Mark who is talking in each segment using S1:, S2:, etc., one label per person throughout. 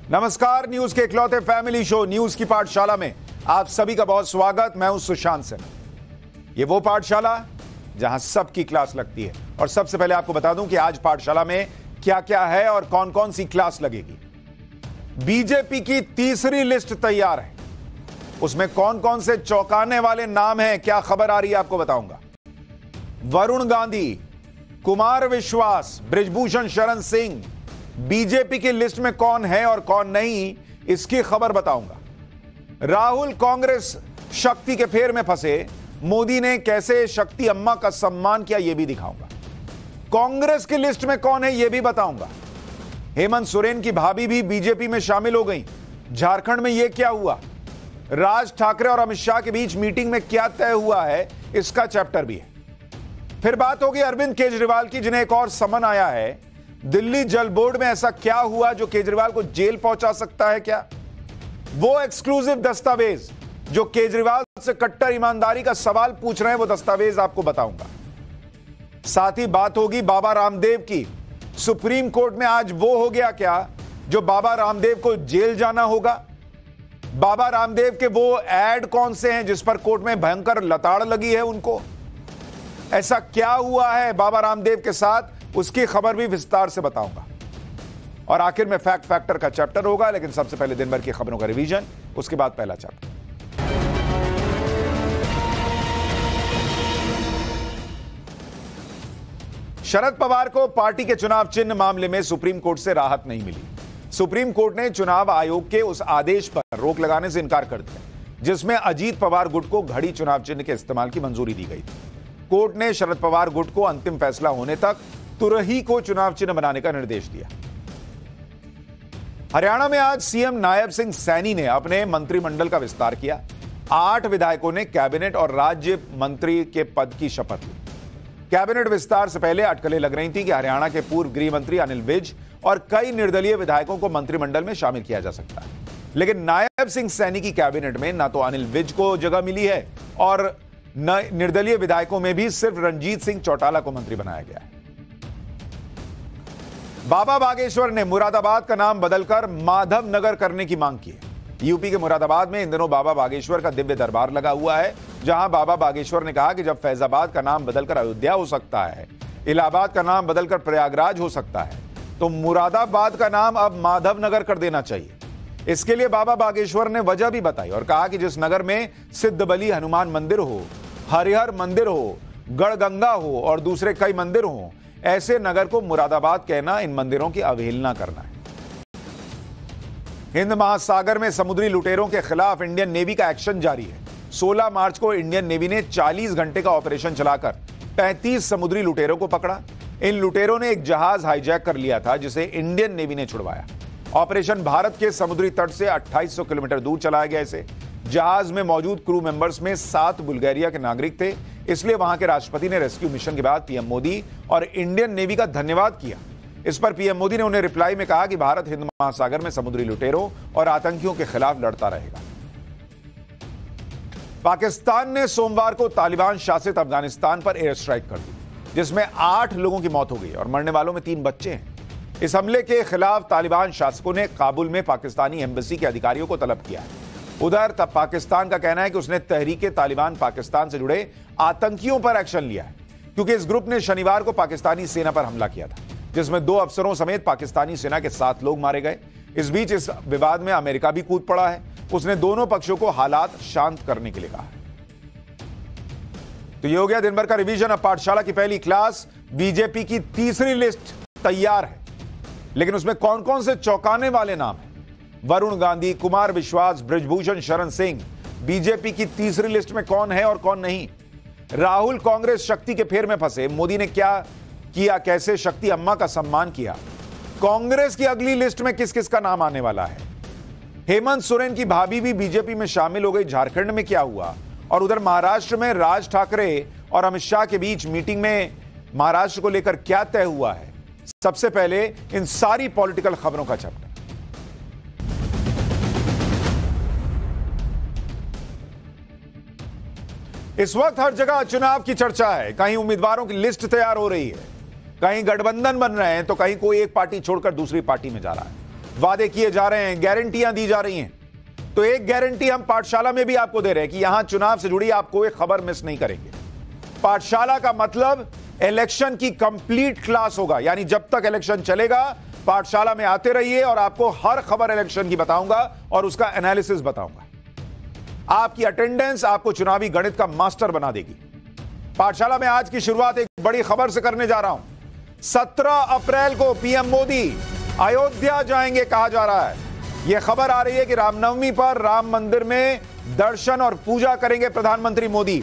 S1: नमस्कार, न्यूज के इकलौते फैमिली शो न्यूज की पाठशाला में आप सभी का बहुत स्वागत। मैं हूं सुशांत सिन्हा। ये वो पाठशाला जहां सबकी क्लास लगती है। और सबसे पहले आपको बता दूं कि आज पाठशाला में क्या क्या है और कौन कौन सी क्लास लगेगी। बीजेपी की तीसरी लिस्ट तैयार है। उसमें कौन कौन से चौंकाने वाले नाम हैं, क्या खबर आ रही है, आपको बताऊंगा। वरुण गांधी, कुमार विश्वास, बृजभूषण शरण सिंह, बीजेपी की लिस्ट में कौन है और कौन नहीं, इसकी खबर बताऊंगा। राहुल कांग्रेस शक्ति के फेर में फंसे, मोदी ने कैसे शक्ति अम्मा का सम्मान किया, यह भी दिखाऊंगा। कांग्रेस की लिस्ट में कौन है, यह भी बताऊंगा। हेमंत सोरेन की भाभी भी बीजेपी में शामिल हो गई। झारखंड में यह क्या हुआ, राज ठाकरे और अमित शाह के बीच मीटिंग में क्या तय हुआ है, इसका चैप्टर भी है। फिर बात होगी अरविंद केजरीवाल की, जिन्हें एक और समन आया है। दिल्ली जल बोर्ड में ऐसा क्या हुआ जो केजरीवाल को जेल पहुंचा सकता है क्या? वो एक्सक्लूसिव दस्तावेज जो केजरीवाल से कट्टर ईमानदारी का सवाल पूछ रहे हैं, वो दस्तावेज आपको बताऊंगा। साथ ही बात होगी बाबा रामदेव की। सुप्रीम कोर्ट में आज वो हो गया क्या जो बाबा रामदेव को जेल जाना होगा? बाबा रामदेव के वो एड कौन से हैं जिस पर कोर्ट में भयंकर लताड़ लगी है उनको? ऐसा क्या हुआ है बाबा रामदेव के साथ, उसकी खबर भी विस्तार से बताऊंगा। और आखिर में फैक्ट फैक्टर का चैप्टर होगा, लेकिन सबसे पहले दिन भर की खबरों का रिवीजन, उसके बाद पहला चैप्टर। शरद पवार को पार्टी के चुनाव चिन्ह मामले में सुप्रीम कोर्ट से राहत नहीं मिली। सुप्रीम कोर्ट ने चुनाव आयोग के उस आदेश पर रोक लगाने से इनकार कर दिया जिसमें अजीत पवार गुट को घड़ी चुनाव चिन्ह के इस्तेमाल की मंजूरी दी गई थी। कोर्ट ने शरद पवार गुट को अंतिम फैसला होने तक तुरही को चुनाव चिन्ह बनाने का निर्देश दिया। हरियाणा में आज सीएम नायब सिंह सैनी ने अपने मंत्रिमंडल का विस्तार किया। 8 विधायकों ने कैबिनेट और राज्य मंत्री के पद की शपथ ली। कैबिनेट विस्तार से पहले अटकलें लग रही थी कि हरियाणा के पूर्व गृह मंत्री अनिल विज और कई निर्दलीय विधायकों को मंत्रिमंडल में शामिल किया जा सकता है, लेकिन नायब सिंह सैनी की कैबिनेट में ना तो अनिल विज को जगह मिली है और निर्दलीय विधायकों में भी सिर्फ रंजीत सिंह चौटाला को मंत्री बनाया गया है। बाबा बागेश्वर ने मुरादाबाद का नाम बदलकर माधव नगर करने की मांग की है। यूपी के मुरादाबाद में इन दिनों बाबा बागेश्वर का दिव्य दरबार लगा हुआ है, जहां बाबा बागेश्वर ने कहा कि जब फैजाबाद का नाम बदलकर अयोध्या हो सकता है, इलाहाबाद का नाम बदलकर प्रयागराज हो सकता है, तो मुरादाबाद का नाम अब माधव नगर कर देना चाहिए। इसके लिए बाबा बागेश्वर ने वजह भी बताई और कहा कि जिस नगर में सिद्धबली हनुमान मंदिर हो, हरिहर मंदिर हो, गढ़गंगा हो और दूसरे कई मंदिर हो, ऐसे नगर को मुरादाबाद कहना इन मंदिरों की अवहेलना करना है। हिंद महासागर में समुद्री लुटेरों के खिलाफ इंडियन नेवी का एक्शन जारी है। 16 मार्च को इंडियन नेवी ने 40 घंटे का ऑपरेशन चलाकर 35 समुद्री लुटेरों को पकड़ा। इन लुटेरों ने एक जहाज हाईजैक कर लिया था जिसे इंडियन नेवी ने छुड़वाया। ऑपरेशन भारत के समुद्री तट से 2800 किलोमीटर दूर चलाया गया। इसे जहाज में मौजूद क्रू मेंबर्स में 7 बुल्गारिया के नागरिक थे, इसलिए वहां के राष्ट्रपति ने रेस्क्यू मिशन के बाद पीएम मोदी और इंडियन नेवी का धन्यवाद किया। इस पर पीएम मोदी ने उन्हें रिप्लाई में कहा कि भारत हिंद महासागर में समुद्री लुटेरों और आतंकियों के खिलाफ लड़ता रहेगा। पाकिस्तान ने सोमवार को तालिबान शासित अफगानिस्तान पर एयर स्ट्राइक कर दी, जिसमें 8 लोगों की मौत हो गई और मरने वालों में 3 बच्चे हैं। इस हमले के खिलाफ तालिबान शासकों ने काबुल में पाकिस्तानी एम्बेसी के अधिकारियों को तलब किया है। उधर तब पाकिस्तान का कहना है कि उसने तहरीके तालिबान पाकिस्तान से जुड़े आतंकियों पर एक्शन लिया है, क्योंकि इस ग्रुप ने शनिवार को पाकिस्तानी सेना पर हमला किया था, जिसमें 2 अफसरों समेत पाकिस्तानी सेना के 7 लोग मारे गए। इस बीच इस विवाद में अमेरिका भी कूद पड़ा है। उसने दोनों पक्षों को हालात शांत करने के लिए कहा है। तो ये हो गया दिन भर का रिवीजन। अब पाठशाला की पहली क्लास। बीजेपी की तीसरी लिस्ट तैयार है, लेकिन उसमें कौन कौन से चौंकाने वाले नाम हैं? वरुण गांधी, कुमार विश्वास, बृजभूषण शरण सिंह। बीजेपी की तीसरी लिस्ट में कौन है और कौन नहीं? राहुल कांग्रेस शक्ति के फेर में फंसे, मोदी ने क्या किया, कैसे शक्ति अम्मा का सम्मान किया? कांग्रेस की अगली लिस्ट में किस किस का नाम आने वाला है? हेमंत सोरेन की भाभी भी बीजेपी में शामिल हो गई, झारखंड में क्या हुआ? और उधर महाराष्ट्र में राज ठाकरे और अमित शाह के बीच मीटिंग में महाराष्ट्र को लेकर क्या तय हुआ है? सबसे पहले इन सारी पॉलिटिकल खबरों का चैप्टर। इस वक्त हर जगह चुनाव की चर्चा है। कहीं उम्मीदवारों की लिस्ट तैयार हो रही है, कहीं गठबंधन बन रहे हैं, तो कहीं कोई एक पार्टी छोड़कर दूसरी पार्टी में जा रहा है। वादे किए जा रहे हैं, गारंटियां दी जा रही हैं। तो एक गारंटी हम पाठशाला में भी आपको दे रहे हैं कि यहां चुनाव से जुड़ी आपको एक खबर मिस नहीं करेंगे। पाठशाला का मतलब इलेक्शन की कंप्लीट क्लास होगा, यानी जब तक इलेक्शन चलेगा पाठशाला में आते रहिए और आपको हर खबर इलेक्शन की बताऊंगा और उसका एनालिसिस बताऊंगा। आपकी अटेंडेंस आपको चुनावी गणित का मास्टर बना देगी। पाठशाला में आज की शुरुआत एक बड़ी खबर से करने जा रहा हूं। 17 अप्रैल को पीएम मोदी अयोध्या जाएंगे कहा जा रहा है। यह खबर आ रही है कि रामनवमी पर राम मंदिर में दर्शन और पूजा करेंगे प्रधानमंत्री मोदी।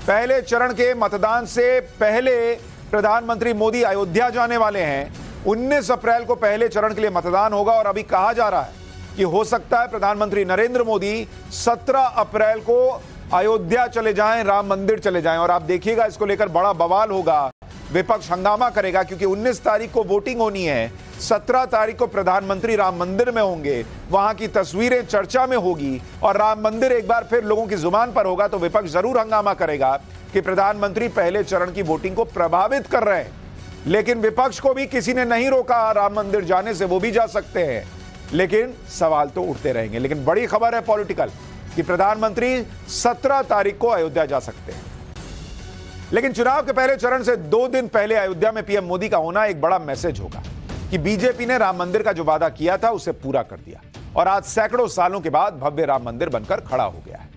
S1: पहले चरण के मतदान से पहले प्रधानमंत्री मोदी अयोध्या जाने वाले हैं। 19 अप्रैल को पहले चरण के लिए मतदान होगा और अभी कहा जा रहा है कि हो सकता है प्रधानमंत्री नरेंद्र मोदी 17 अप्रैल को अयोध्या चले जाएं, राम मंदिर चले जाएं। और आप देखिएगा इसको लेकर बड़ा बवाल होगा, विपक्ष हंगामा करेगा, क्योंकि 19 तारीख को वोटिंग होनी है, 17 तारीख को प्रधानमंत्री राम मंदिर में होंगे, वहां की तस्वीरें चर्चा में होगी और राम मंदिर एक बार फिर लोगों की जुबान पर होगा। तो विपक्ष जरूर हंगामा करेगा कि प्रधानमंत्री पहले चरण की वोटिंग को प्रभावित कर रहे हैं। लेकिन विपक्ष को भी किसी ने नहीं रोका राम मंदिर जाने से, वो भी जा सकते हैं, लेकिन सवाल तो उठते रहेंगे। लेकिन बड़ी खबर है पॉलिटिकल कि प्रधानमंत्री 17 तारीख को अयोध्या जा सकते हैं। लेकिन चुनाव के पहले चरण से 2 दिन पहले अयोध्या में पीएम मोदी का होना एक बड़ा मैसेज होगा कि बीजेपी ने राम मंदिर का जो वादा किया था उसे पूरा कर दिया और आज सैकड़ों सालों के बाद भव्य राम मंदिर बनकर खड़ा हो गया है।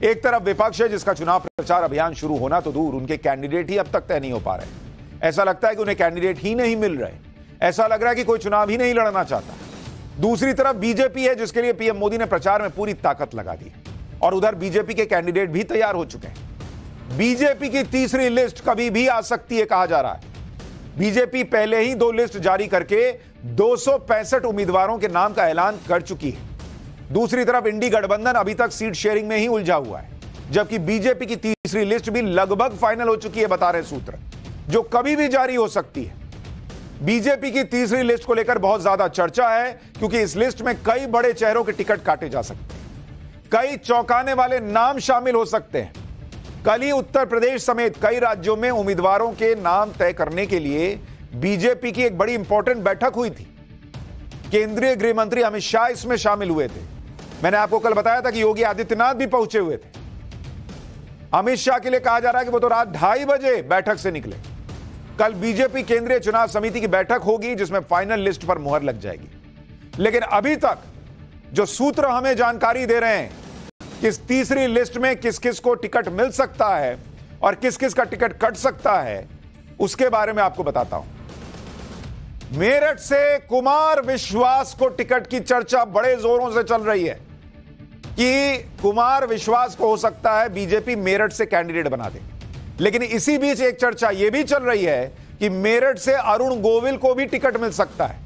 S1: एक तरफ विपक्ष है जिसका चुनाव प्रचार अभियान शुरू होना तो दूर, उनके कैंडिडेट ही अब तक तय नहीं हो पा रहे। ऐसा लगता है कि उन्हें कैंडिडेट ही नहीं मिल रहे, ऐसा लग रहा है कि कोई चुनाव ही नहीं लड़ना चाहता। दूसरी तरफ बीजेपी है जिसके लिए पीएम मोदी ने प्रचार में पूरी ताकत लगा दी और उधर बीजेपी के कैंडिडेट भी तैयार हो चुके हैं। बीजेपी की तीसरी लिस्ट कभी भी आ सकती है कहा जा रहा है। बीजेपी पहले ही 2 लिस्ट जारी करके 265 उम्मीदवारों के नाम का ऐलान कर चुकी है। दूसरी तरफ इंडी गठबंधन अभी तक सीट शेयरिंग में ही उलझा हुआ है, जबकि बीजेपी की तीसरी लिस्ट भी लगभग फाइनल हो चुकी है, बता रहे सूत्र, जो कभी भी जारी हो सकती है। बीजेपी की तीसरी लिस्ट को लेकर बहुत ज्यादा चर्चा है क्योंकि इस लिस्ट में कई बड़े चेहरों के टिकट काटे जा सकते हैं, कई चौंकाने वाले नाम शामिल हो सकते हैं। कल ही उत्तर प्रदेश समेत कई राज्यों में उम्मीदवारों के नाम तय करने के लिए बीजेपी की एक बड़ी इंपॉर्टेंट बैठक हुई थी। केंद्रीय गृह मंत्री अमित शाह इसमें शामिल हुए थे। मैंने आपको कल बताया था कि योगी आदित्यनाथ भी पहुंचे हुए थे। अमित शाह के लिए कहा जा रहा है कि वो तो रात 2:30 बजे बैठक से निकले। कल बीजेपी केंद्रीय चुनाव समिति की बैठक होगी जिसमें फाइनल लिस्ट पर मुहर लग जाएगी। लेकिन अभी तक जो सूत्र हमें जानकारी दे रहे हैं कि इस तीसरी लिस्ट में किस किस को टिकट मिल सकता है और किस किस का टिकट कट सकता है, उसके बारे में आपको बताता हूं। मेरठ से कुमार विश्वास को टिकट की चर्चा बड़े जोरों से चल रही है कि कुमार विश्वास को हो सकता है बीजेपी मेरठ से कैंडिडेट बना दे। लेकिन इसी बीच एक चर्चा यह भी चल रही है कि मेरठ से अरुण गोविल को भी टिकट मिल सकता है।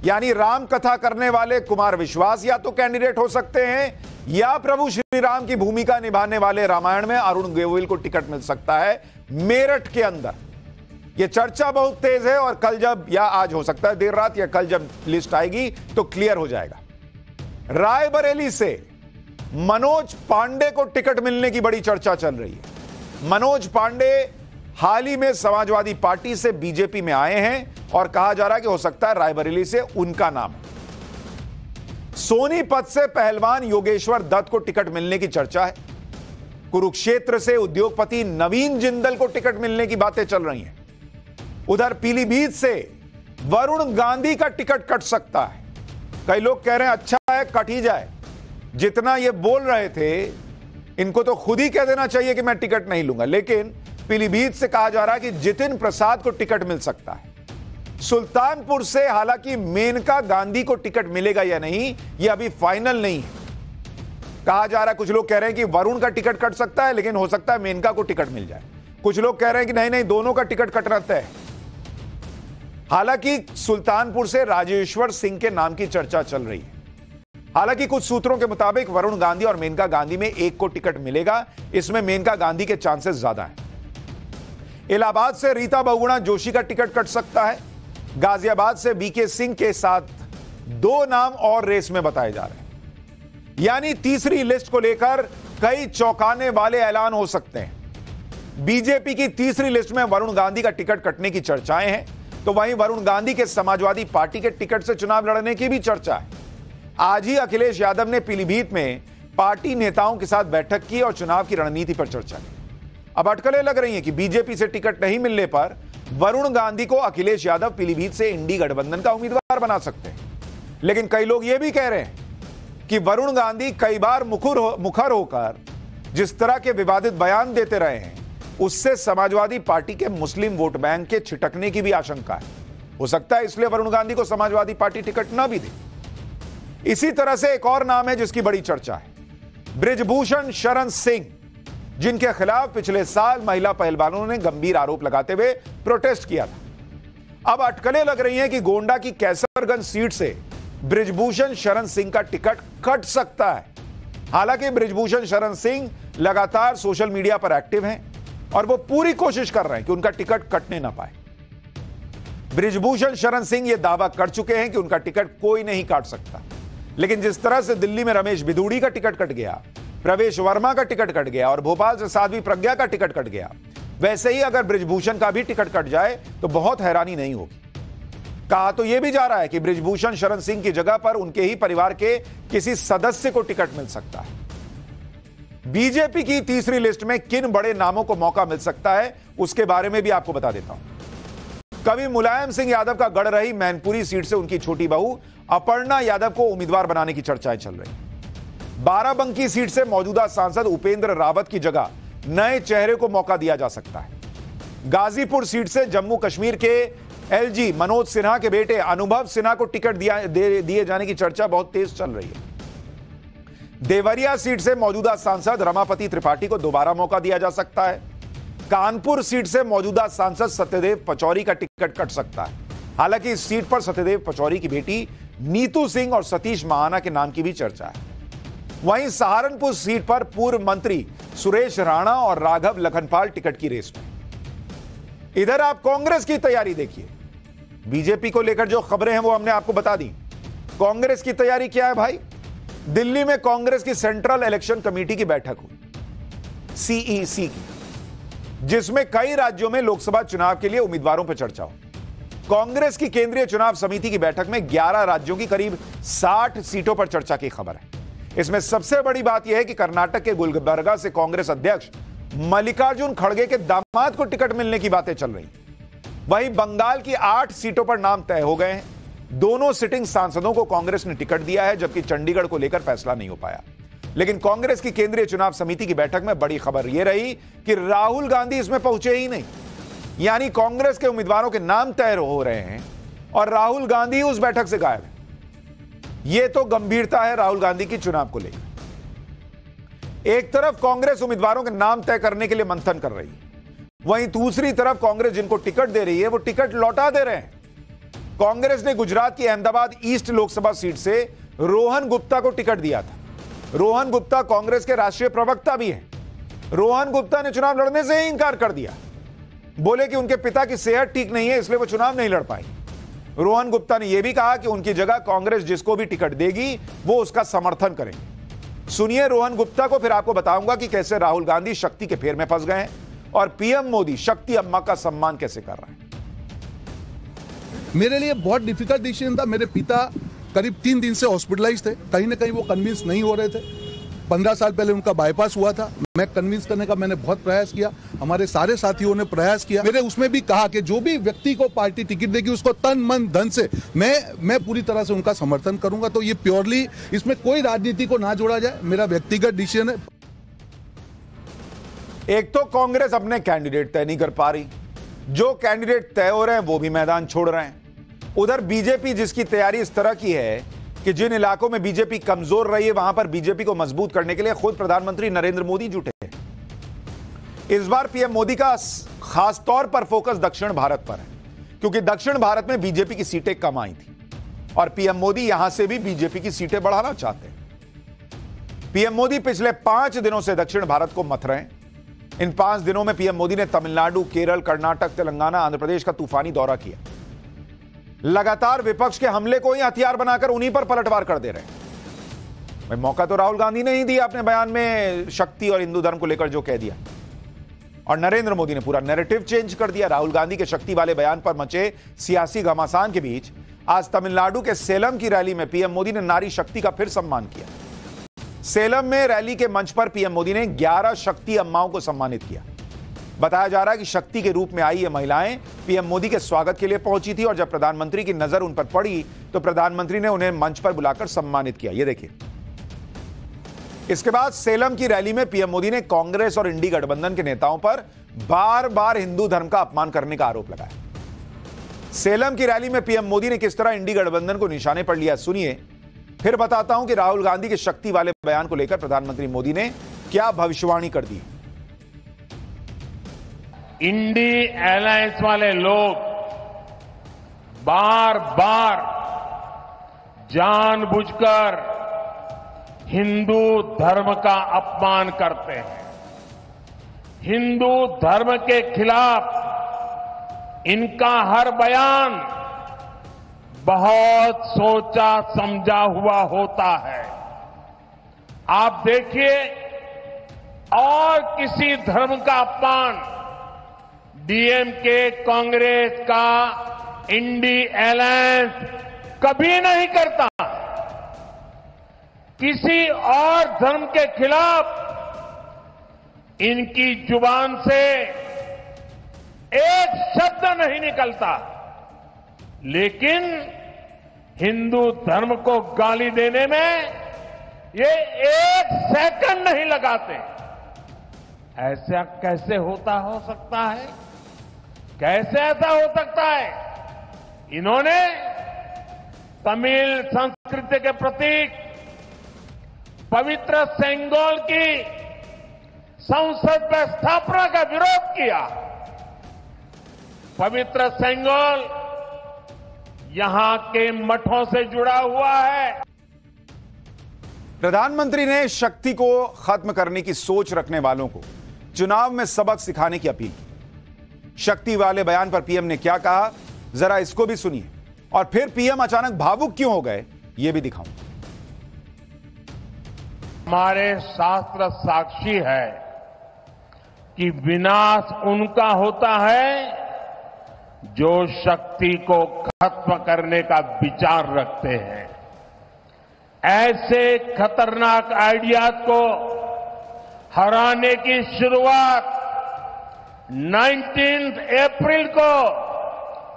S1: यानी राम कथा करने वाले कुमार विश्वास या तो कैंडिडेट हो सकते हैं या प्रभु श्री राम की भूमिका निभाने वाले रामायण में अरुण गोविल को टिकट मिल सकता है मेरठ के अंदर। यह चर्चा बहुत तेज है और कल जब, या आज हो सकता है देर रात या कल जब लिस्ट आएगी तो क्लियर हो जाएगा। रायबरेली से मनोज पांडे को टिकट मिलने की बड़ी चर्चा चल रही है। मनोज पांडे हाल ही में समाजवादी पार्टी से बीजेपी में आए हैं और कहा जा रहा है कि हो सकता है रायबरेली से उनका नाम है। सोनीपत से पहलवान योगेश्वर दत्त को टिकट मिलने की चर्चा है। कुरुक्षेत्र से उद्योगपति नवीन जिंदल को टिकट मिलने की बातें चल रही हैं। उधर पीलीभीत से वरुण गांधी का टिकट कट सकता है। कई लोग कह रहे हैं अच्छा है कट ही जाए, जितना ये बोल रहे थे इनको तो खुद ही कह देना चाहिए कि मैं टिकट नहीं लूंगा। लेकिन पीलीभीत से कहा जा रहा है कि जितिन प्रसाद को टिकट मिल सकता है। सुल्तानपुर से हालांकि मेनका गांधी को टिकट मिलेगा या नहीं यह अभी फाइनल नहीं है। कहा जा रहा है, कुछ लोग कह रहे हैं कि वरुण का टिकट कट सकता है लेकिन हो सकता है मेनका को टिकट मिल जाए। कुछ लोग कह रहे हैं कि नहीं नहीं दोनों का टिकट कटना तय है। हालांकि सुल्तानपुर से राजेश्वर सिंह के नाम की चर्चा चल रही है। हालांकि कुछ सूत्रों के मुताबिक वरुण गांधी और मेनका गांधी में एक को टिकट मिलेगा। इसमें मेनका गांधी के चांसेस ज्यादा हैं। इलाहाबाद से रीता बहुगुणा जोशी का टिकट कट सकता है। गाजियाबाद से बीके सिंह के साथ 2 नाम और रेस में बताए जा रहे हैं। यानी तीसरी लिस्ट को लेकर कई चौंकाने वाले ऐलान हो सकते हैं। बीजेपी की तीसरी लिस्ट में वरुण गांधी का टिकट कटने की चर्चाएं हैं, तो वहीं वरुण गांधी के समाजवादी पार्टी के टिकट से चुनाव लड़ने की भी चर्चा है। आज ही अखिलेश यादव ने पीलीभीत में पार्टी नेताओं के साथ बैठक की और चुनाव की रणनीति पर चर्चा की। अब अटकलें लग रही हैं कि बीजेपी से टिकट नहीं मिलने पर वरुण गांधी को अखिलेश यादव पीलीभीत से इंडी गठबंधन का उम्मीदवार बना सकते हैं। लेकिन कई लोग यह भी कह रहे हैं कि वरुण गांधी कई बार मुखर होकर जिस तरह के विवादित बयान देते रहे हैं, उससे समाजवादी पार्टी के मुस्लिम वोट बैंक के छिटकने की भी आशंका है। हो सकता है इसलिए वरुण गांधी को समाजवादी पार्टी टिकट न भी दे। इसी तरह से एक और नाम है जिसकी बड़ी चर्चा है, बृजभूषण शरण सिंह, जिनके खिलाफ पिछले साल महिला पहलवानों ने गंभीर आरोप लगाते हुए प्रोटेस्ट किया था। अब अटकलें लग रही हैं कि गोंडा की कैसरगंज सीट से बृजभूषण शरण सिंह का टिकट कट सकता है। हालांकि बृजभूषण शरण सिंह लगातार सोशल मीडिया पर एक्टिव हैं और वो पूरी कोशिश कर रहे हैं कि उनका टिकट कटने ना पाए। बृजभूषण शरण सिंह ये दावा कर चुके हैं कि उनका टिकट कोई नहीं काट सकता। लेकिन जिस तरह से दिल्ली में रमेश बिधूड़ी का टिकट कट गया, प्रवेश वर्मा का टिकट कट गया और भोपाल से साध्वी प्रज्ञा का टिकट कट गया, वैसे ही अगर बृजभूषण का भी टिकट कट जाए तो बहुत हैरानी नहीं होगी। कहा तो यह भी जा रहा है कि बृजभूषण शरण सिंह की जगह पर उनके ही परिवार के किसी सदस्य को टिकट मिल सकता है। बीजेपी की तीसरी लिस्ट में किन बड़े नामों को मौका मिल सकता है, उसके बारे में भी आपको बता देता हूं। कवि मुलायम सिंह यादव का गढ़ रही मैनपुरी सीट से उनकी छोटी बहू अपर्णा यादव को उम्मीदवार बनाने की चर्चाएं चल रही। बाराबंकी सीट से मौजूदा सांसद उपेंद्र रावत की जगह नए चेहरे को मौका दिया जा सकता है। गाजीपुर सीट से जम्मू कश्मीर के एलजी मनोज सिन्हा के बेटे अनुभव सिन्हा को टिकट दिए जाने की चर्चा बहुत तेज चल रही है। देवरिया सीट से मौजूदा सांसद रमापति त्रिपाठी को दोबारा मौका दिया जा सकता है। कानपुर सीट से मौजूदा सांसद सत्यदेव पचौरी का टिकट कट सकता है। हालांकि इस सीट पर सत्यदेव पचौरी की बेटी नीतू सिंह और सतीश महाना के नाम की भी चर्चा है। वहीं सहारनपुर सीट पर पूर्व मंत्री सुरेश राणा और राघव लखनपाल टिकट की रेस में। इधर आप कांग्रेस की तैयारी देखिए। बीजेपी को लेकर जो खबरें हैं वो हमने आपको बता दी। कांग्रेस की तैयारी क्या है भाई? दिल्ली में कांग्रेस की सेंट्रल इलेक्शन कमेटी की बैठक हुई, सीईसी की, जिसमें कई राज्यों में लोकसभा चुनाव के लिए उम्मीदवारों पर चर्चा हो। कांग्रेस की केंद्रीय चुनाव समिति की बैठक में 11 राज्यों की करीब 60 सीटों पर चर्चा की खबर है। इसमें सबसे बड़ी बात यह है कि कर्नाटक के गुलबर्गा से कांग्रेस अध्यक्ष मल्लिकार्जुन खड़गे के दामाद को टिकट मिलने की बातें चल रही। वहीं बंगाल की 8 सीटों पर नाम तय हो गए हैं। दोनों सिटिंग सांसदों को कांग्रेस ने टिकट दिया है, जबकि चंडीगढ़ को लेकर फैसला नहीं हो पाया। लेकिन कांग्रेस की केंद्रीय चुनाव समिति की बैठक में बड़ी खबर यह रही कि राहुल गांधी इसमें पहुंचे ही नहीं। यानी कांग्रेस के उम्मीदवारों के नाम तय हो रहे हैं और राहुल गांधी उस बैठक से गायब है। यह तो गंभीरता है राहुल गांधी की चुनाव को लेकर। एक तरफ कांग्रेस उम्मीदवारों के नाम तय करने के लिए मंथन कर रही है, वहीं दूसरी तरफ कांग्रेस जिनको टिकट दे रही है वो टिकट लौटा दे रहे हैं। कांग्रेस ने गुजरात की अहमदाबाद ईस्ट लोकसभा सीट से रोहन गुप्ता को टिकट दिया था। रोहन गुप्ता कांग्रेस के राष्ट्रीय प्रवक्ता भी हैं। रोहन गुप्ता ने चुनाव लड़ने से ही इंकार कर दिया, बोले कि उनके पिता की सेहत ठीक नहीं है, इसलिए वो चुनाव नहीं लड़ पाएंगे। रोहन गुप्ता ने यह भी कहा कि उनकी जगह कांग्रेस जिसको भी टिकट देगी वो उसका समर्थन करेंगे। सुनिए रोहन गुप्ता को, फिर आपको बताऊंगा कि कैसे राहुल गांधी शक्ति के फेर में फंस गए हैं और पीएम मोदी शक्ति अम्मा का सम्मान कैसे कर रहे हैं।
S2: मेरे लिए बहुत डिफिकल्ट डिसीजन था। मेरे पिता करीब 3 दिन से हॉस्पिटलाइज थे, कहीं ना कहीं वो कन्विंस नहीं हो रहे थे। 15 साल पहले उनका बाईपास हुआ था। मैं कन्विंस करने का मैंने बहुत प्रयास किया, हमारे सारे साथियों ने प्रयास किया। मैंने उसमें भी कहा कि जो भी व्यक्ति को पार्टी टिकट देगी उसको तन मन धन से मैं पूरी तरह से उनका समर्थन करूंगा। तो ये प्योरली, इसमें कोई राजनीति को ना जोड़ा जाए, मेरा व्यक्तिगत डिसीजन है।
S1: एक तो कांग्रेस अपने कैंडिडेट तय नहीं कर पा रही, जो कैंडिडेट तय हो रहे हैं वो भी मैदान छोड़ रहे हैं। उधर बीजेपी जिसकी तैयारी इस तरह की है कि जिन इलाकों में बीजेपी कमजोर रही है वहां पर बीजेपी को मजबूत करने के लिए खुद प्रधानमंत्री नरेंद्र मोदी जुटे हैं। इस बार पीएम मोदी का खास तौर पर फोकस दक्षिण भारत पर है, क्योंकि दक्षिण भारत में बीजेपी की सीटें कम आई थी और पीएम मोदी यहां से भी बीजेपी की सीटें बढ़ाना चाहते हैं। पीएम मोदी पिछले 5 दिनों से दक्षिण भारत को मथ रहे हैं। इन 5 दिनों में पीएम मोदी ने तमिलनाडु, केरल, कर्नाटक, तेलंगाना, आंध्र प्रदेश का तूफानी दौरा किया। लगातार विपक्ष के हमले को ही हथियार बनाकर उन्हीं पर पलटवार कर दे रहे हैं। भाई मौका तो राहुल गांधी ने ही दिया अपने बयान में शक्ति और हिंदू धर्म को लेकर जो कह दिया, और नरेंद्र मोदी ने पूरा नैरेटिव चेंज कर दिया। राहुल गांधी के शक्ति वाले बयान पर मचे सियासी घमासान के बीच आज तमिलनाडु के सेलम की रैली में पीएम मोदी ने नारी शक्ति का फिर सम्मान किया। सेलम में रैली के मंच पर पीएम मोदी ने 11 शक्ति अम्माओं को सम्मानित किया। बताया जा रहा है कि शक्ति के रूप में आई ये महिलाएं पीएम मोदी के स्वागत के लिए पहुंची थी और जब प्रधानमंत्री की नजर उन पर पड़ी तो प्रधानमंत्री ने उन्हें मंच पर बुलाकर सम्मानित किया। ये देखिए। इसके बाद सेलम की रैली में पीएम मोदी ने कांग्रेस और इंडी गठबंधन के नेताओं पर बार बार हिंदू धर्म का अपमान करने का आरोप लगाया। सेलम की रैली में पीएम मोदी ने किस तरह इंडी गठबंधन को निशाने पर लिया, सुनिए। फिर बताता हूं कि राहुल गांधी के शक्ति वाले बयान को लेकर प्रधानमंत्री मोदी ने क्या भविष्यवाणी कर दी।
S3: इंडी अलायंस वाले लोग बार बार जानबूझकर हिंदू धर्म का अपमान करते हैं। हिंदू धर्म के खिलाफ इनका हर बयान बहुत सोचा समझा हुआ होता है। आप देखिए, और किसी धर्म का अपमान डीएमके, कांग्रेस का इंडी अलायंस कभी नहीं करता। किसी और धर्म के खिलाफ इनकी जुबान से एक शब्द नहीं निकलता, लेकिन हिंदू धर्म को गाली देने में ये एक सेकंड नहीं लगाते। ऐसा कैसे हो सकता है? कैसे ऐसा हो सकता है? इन्होंने तमिल संस्कृति के प्रतीक पवित्र सेंगोल की संसद में स्थापना का विरोध किया। पवित्र सेंगोल यहां के मठों से जुड़ा हुआ है।
S1: प्रधानमंत्री ने शक्ति को खत्म करने की सोच रखने वालों को चुनाव में सबक सिखाने की अपील की। शक्ति वाले बयान पर पीएम ने क्या कहा, जरा इसको भी सुनिए। और फिर पीएम अचानक भावुक क्यों हो गए, यह भी दिखाऊं।
S3: हमारे शास्त्र साक्षी है कि विनाश उनका होता है जो शक्ति को खत्म करने का विचार रखते हैं। ऐसे खतरनाक आइडियाज को हराने की शुरुआत 19 अप्रैल को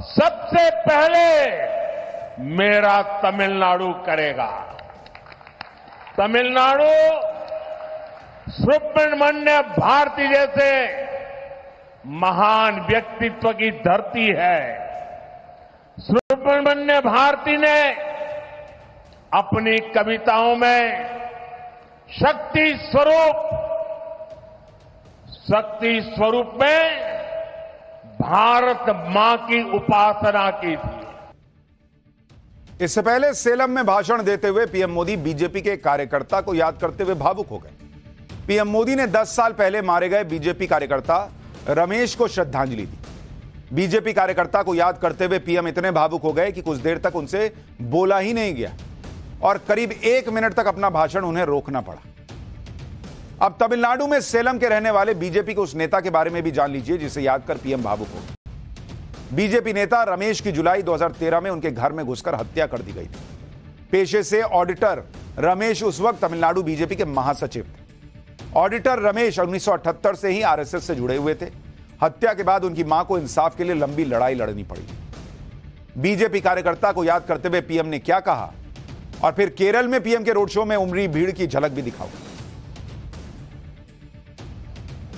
S3: सबसे पहले मेरा तमिलनाडु करेगा। तमिलनाडु सुब्रमण्य भारती जैसे महान व्यक्तित्व की धरती है। सुब्रमण्य भारती ने अपनी कविताओं में शक्ति स्वरूप में भारत मां की उपासना की थी।
S1: इससे पहले सेलम में भाषण देते हुए पीएम मोदी बीजेपी के कार्यकर्ता को याद करते हुए भावुक हो गए। पीएम मोदी ने 10 साल पहले मारे गए बीजेपी कार्यकर्ता रमेश को श्रद्धांजलि दी। बीजेपी कार्यकर्ता को याद करते हुए पीएम इतने भावुक हो गए कि कुछ देर तक उनसे बोला ही नहीं गया और करीब 1 मिनट तक अपना भाषण उन्हें रोकना पड़ा। अब तमिलनाडु में सेलम के रहने वाले बीजेपी के उस नेता के बारे में भी जान लीजिए जिसे याद कर पीएम भावुक हो गए। बीजेपी नेता रमेश की जुलाई 2013 में उनके घर में घुसकर हत्या कर दी गई थी। पेशे से ऑडिटर रमेश उस वक्त तमिलनाडु बीजेपी के महासचिव थे। ऑडिटर रमेश 1978 से ही आरएसएस से जुड़े हुए थे। हत्या के बाद उनकी मां को इंसाफ के लिए लंबी लड़ाई लड़नी पड़ी। बीजेपी कार्यकर्ता को याद करते हुए पीएम ने क्या कहा और फिर केरल में पीएम के रोड शो में उमड़ी भीड़ की झलक भी दिखाओ।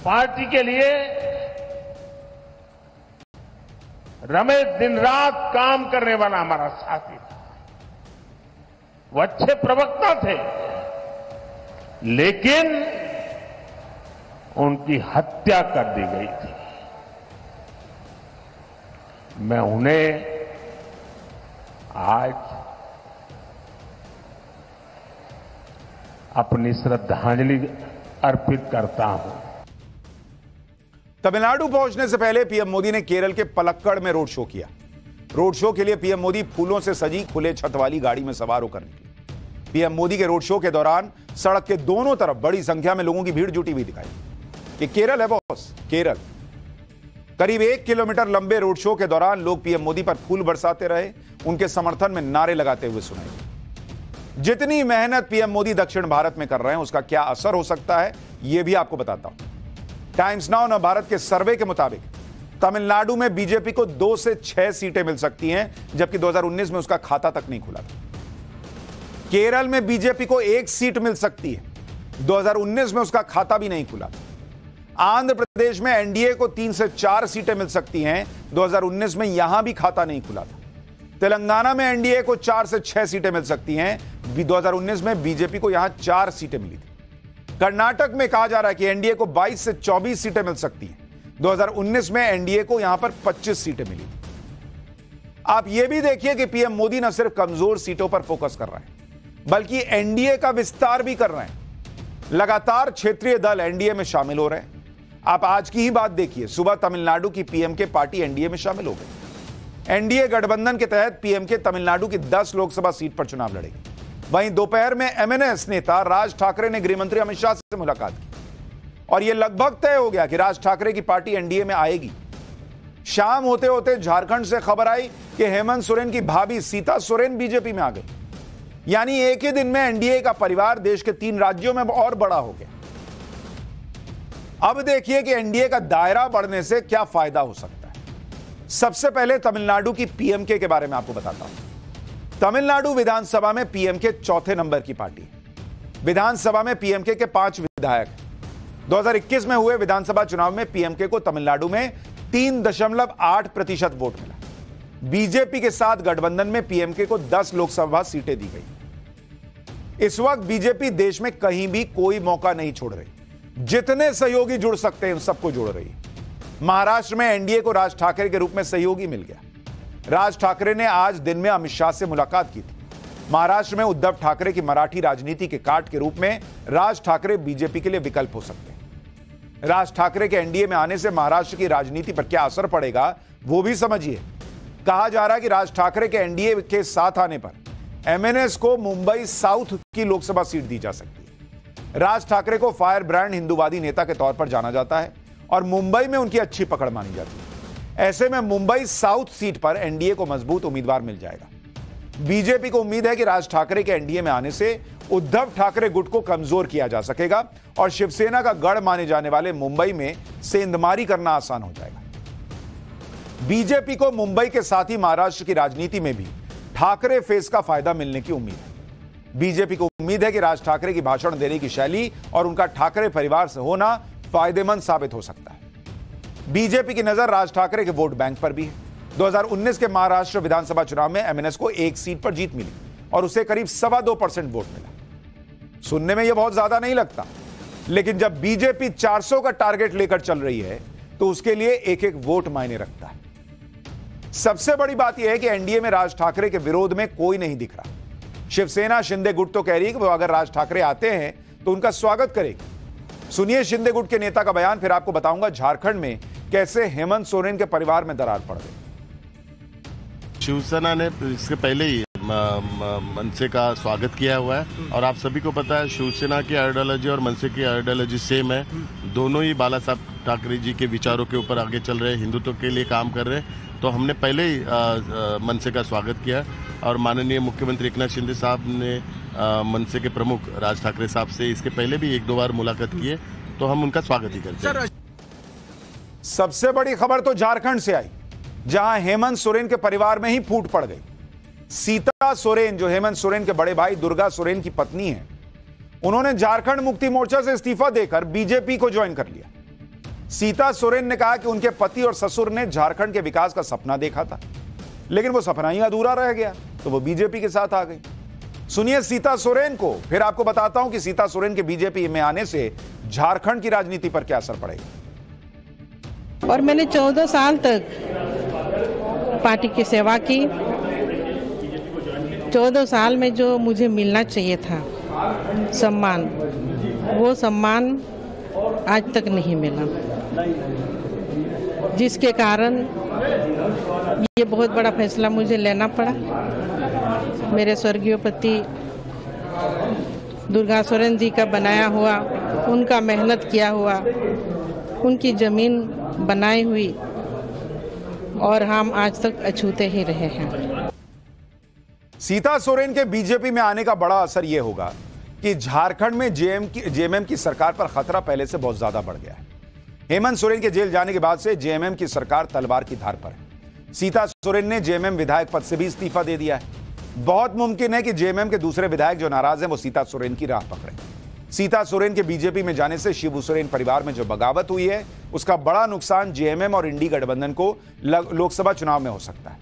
S3: पार्टी के लिए रमेश दिन रात काम करने वाला हमारा साथी था। वो अच्छे प्रवक्ता थे, लेकिन उनकी हत्या कर दी गई थी। मैं उन्हें आज अपनी श्रद्धांजलि अर्पित करता हूं।
S1: तमिलनाडु पहुंचने से पहले पीएम मोदी ने केरल के पलक्कड़ में रोड शो किया। रोड शो के लिए पीएम मोदी फूलों से सजी खुले छत वाली गाड़ी में सवार होकर निकले। पीएम मोदी के रोड शो के दौरान सड़क के दोनों तरफ बड़ी संख्या में लोगों की भीड़ जुटी हुई दिखाई। कि केरल है बॉस, केरल। करीब 1 किलोमीटर लंबे रोड शो के दौरान लोग पीएम मोदी पर फूल बरसाते रहे, उनके समर्थन में नारे लगाते हुए सुनाई दिए। जितनी मेहनत पीएम मोदी दक्षिण भारत में कर रहे हैं उसका क्या असर हो सकता है, यह भी आपको बताता हूं। टाइम्स नाउ नव भारत के सर्वे के मुताबिक तमिलनाडु में बीजेपी को 2 से 6 सीटें मिल सकती हैं, जबकि 2019 में उसका खाता तक नहीं खुला था। केरल में बीजेपी को 1 सीट मिल सकती है, 2019 में उसका खाता भी नहीं खुला था। आंध्र प्रदेश में एनडीए को 3 से 4 सीटें मिल सकती हैं, 2019 में यहां भी खाता नहीं खुला था। तेलंगाना में एनडीए को 4 से 6 सीटें मिल सकती हैं, 2019 में बीजेपी को यहां 4 सीटें मिली थी। कर्नाटक में कहा जा रहा है कि एनडीए को 22 से 24 सीटें मिल सकती हैं, 2019 में एनडीए को यहां पर 25 सीटें मिली। आप यह भी देखिए कि पीएम मोदी न सिर्फ कमजोर सीटों पर फोकस कर रहे हैं, बल्कि एनडीए का विस्तार भी कर रहे हैं। लगातार क्षेत्रीय दल एनडीए में शामिल हो रहे हैं। आप आज की ही बात देखिए, सुबह तमिलनाडु की पीएमके पार्टी एनडीए में शामिल हो गई। एनडीए गठबंधन के तहत पीएमके तमिलनाडु की 10 लोकसभा सीट पर चुनाव लड़ेगी। वहीं दोपहर में एमएनएस नेता राज ठाकरे ने गृह मंत्री अमित शाह से मुलाकात की और यह लगभग तय हो गया कि राज ठाकरे की पार्टी एनडीए में आएगी। शाम होते होते झारखंड से खबर आई कि हेमंत सोरेन की भाभी सीता सोरेन बीजेपी में आ गई। यानी एक ही दिन में एनडीए का परिवार देश के 3 राज्यों में और बड़ा हो गया। अब देखिए कि एनडीए का दायरा बढ़ने से क्या फायदा हो सकता है। सबसे पहले तमिलनाडु की पीएमके के बारे में आपको बताता हूं। तमिलनाडु विधानसभा में पीएमके चौथे नंबर की पार्टी है। विधानसभा में पीएमके के 5 विधायक हैं। 2021 में हुए विधानसभा चुनाव में पीएमके को तमिलनाडु में 3.8% वोट मिला। बीजेपी के साथ गठबंधन में पीएमके को 10 लोकसभा सीटें दी गई। इस वक्त बीजेपी देश में कहीं भी कोई मौका नहीं छोड़ रही। जितने सहयोगी जुड़ सकते हैं उन सबको जोड़ रही है। महाराष्ट्र में एनडीए को राज ठाकरे के रूप में सहयोगी मिल गया। राज ठाकरे ने आज दिन में अमित शाह से मुलाकात की थी। महाराष्ट्र में उद्धव ठाकरे की मराठी राजनीति के काट के रूप में राज ठाकरे बीजेपी के लिए विकल्प हो सकते हैं। राज ठाकरे के एनडीए में आने से महाराष्ट्र की राजनीति पर क्या असर पड़ेगा वो भी समझिए। कहा जा रहा है कि राज ठाकरे के एनडीए के साथ आने पर एमएनएस को मुंबई साउथ की लोकसभा सीट दी जा सकती है। राज ठाकरे को फायर ब्रांड हिंदूवादी नेता के तौर पर जाना जाता है और मुंबई में उनकी अच्छी पकड़ मानी जाती है। ऐसे में मुंबई साउथ सीट पर एनडीए को मजबूत उम्मीदवार मिल जाएगा। बीजेपी को उम्मीद है कि राज ठाकरे के एनडीए में आने से उद्धव ठाकरे गुट को कमजोर किया जा सकेगा और शिवसेना का गढ़ माने जाने वाले मुंबई में सेंधमारी करना आसान हो जाएगा। बीजेपी को मुंबई के साथ ही महाराष्ट्र की राजनीति में भी ठाकरे फेस का फायदा मिलने की उम्मीद है। बीजेपी को उम्मीद है कि राज ठाकरे की भाषण देने की शैली और उनका ठाकरे परिवार से होना फायदेमंद साबित हो सकता है। बीजेपी की नजर राज ठाकरे के वोट बैंक पर भी है। 2019 के महाराष्ट्र विधानसभा चुनाव में एमएनएस को 1 सीट पर जीत मिली और उसे करीब 2.25% वोट मिला। सुनने में यह बहुत ज्यादा नहीं लगता, लेकिन जब बीजेपी 400 का टारगेट लेकर चल रही है तो उसके लिए एक एक वोट मायने रखता है। सबसे बड़ी बात यह है कि एनडीए में राज ठाकरे के विरोध में कोई नहीं दिख रहा। शिवसेना शिंदे गुट तो कह रही है कि वो अगर राज ठाकरे आते हैं तो उनका स्वागत करेगी। सुनिए शिंदे गुट के नेता का बयान, फिर आपको बताऊंगा झारखंड में कैसे हेमंत सोरेन के परिवार में दरार पड़ गई।
S4: शिवसेना ने इसके पहले ही मनसे का स्वागत किया हुआ है और आप सभी को पता है शिवसेना की आइडियोलॉजी और मनसे की आइडियोलॉजी सेम है। दोनों ही बाला साहब ठाकरे जी के विचारों के ऊपर आगे चल रहे हैं, हिंदुत्व के लिए काम कर रहे हैं। तो हमने पहले ही मनसे का स्वागत किया और माननीय मुख्यमंत्री एकनाथ शिंदे साहब ने मनसे के प्रमुख राज ठाकरे साहब से इसके पहले भी 1-2 बार मुलाकात की है, तो हम उनका स्वागत ही करते हैं।
S1: सबसे बड़ी खबर तो झारखंड से आई, जहां हेमंत सोरेन के परिवार में ही फूट पड़ गई। सीता सोरेन, जो हेमंत सोरेन के बड़े भाई दुर्गा सोरेन की पत्नी है, उन्होंने झारखंड मुक्ति मोर्चा से इस्तीफा देकर बीजेपी को ज्वाइन कर लिया। सीता सोरेन ने कहा कि उनके पति और ससुर ने झारखंड के विकास का सपना देखा था, लेकिन वो सपना ही अधूरा रह गया, तो वो बीजेपी के साथ आ गई। सुनिए सीता सोरेन को, फिर आपको बताता हूं कि सीता सोरेन के बीजेपी में आने से झारखंड की राजनीति पर क्या असर पड़ेगा।
S5: और मैंने 14 साल तक पार्टी की सेवा की। 14 साल में जो मुझे मिलना चाहिए था सम्मान, वो सम्मान आज तक नहीं मिला, जिसके कारण ये बहुत बड़ा फैसला मुझे लेना पड़ा। मेरे स्वर्गीय पति दुर्गा सोरेन जी का बनाया हुआ, उनका मेहनत किया हुआ उनकी जमीन बनाई हुई और हम आज तक अछूते ही रहे हैं।
S1: सीता सोरेन के बीजेपी में आने का बड़ा असर यह होगा कि झारखंड में जेएमएम की सरकार पर खतरा पहले से बहुत ज्यादा बढ़ गया है। हेमंत सोरेन के जेल जाने के बाद से जेएमएम की सरकार तलवार की धार पर है। सीता सोरेन ने जेएमएम विधायक पद से भी इस्तीफा दे दिया है। बहुत मुमकिन है कि जेएमएम के दूसरे विधायक जो नाराज हैं वो सीता सोरेन की राह पकड़े। सीता सोरेन के बीजेपी में जाने से शिबू सोरेन परिवार में जो बगावत हुई है उसका बड़ा नुकसान जेएमएम और इंडी गठबंधन को लोकसभा चुनाव में हो सकता है।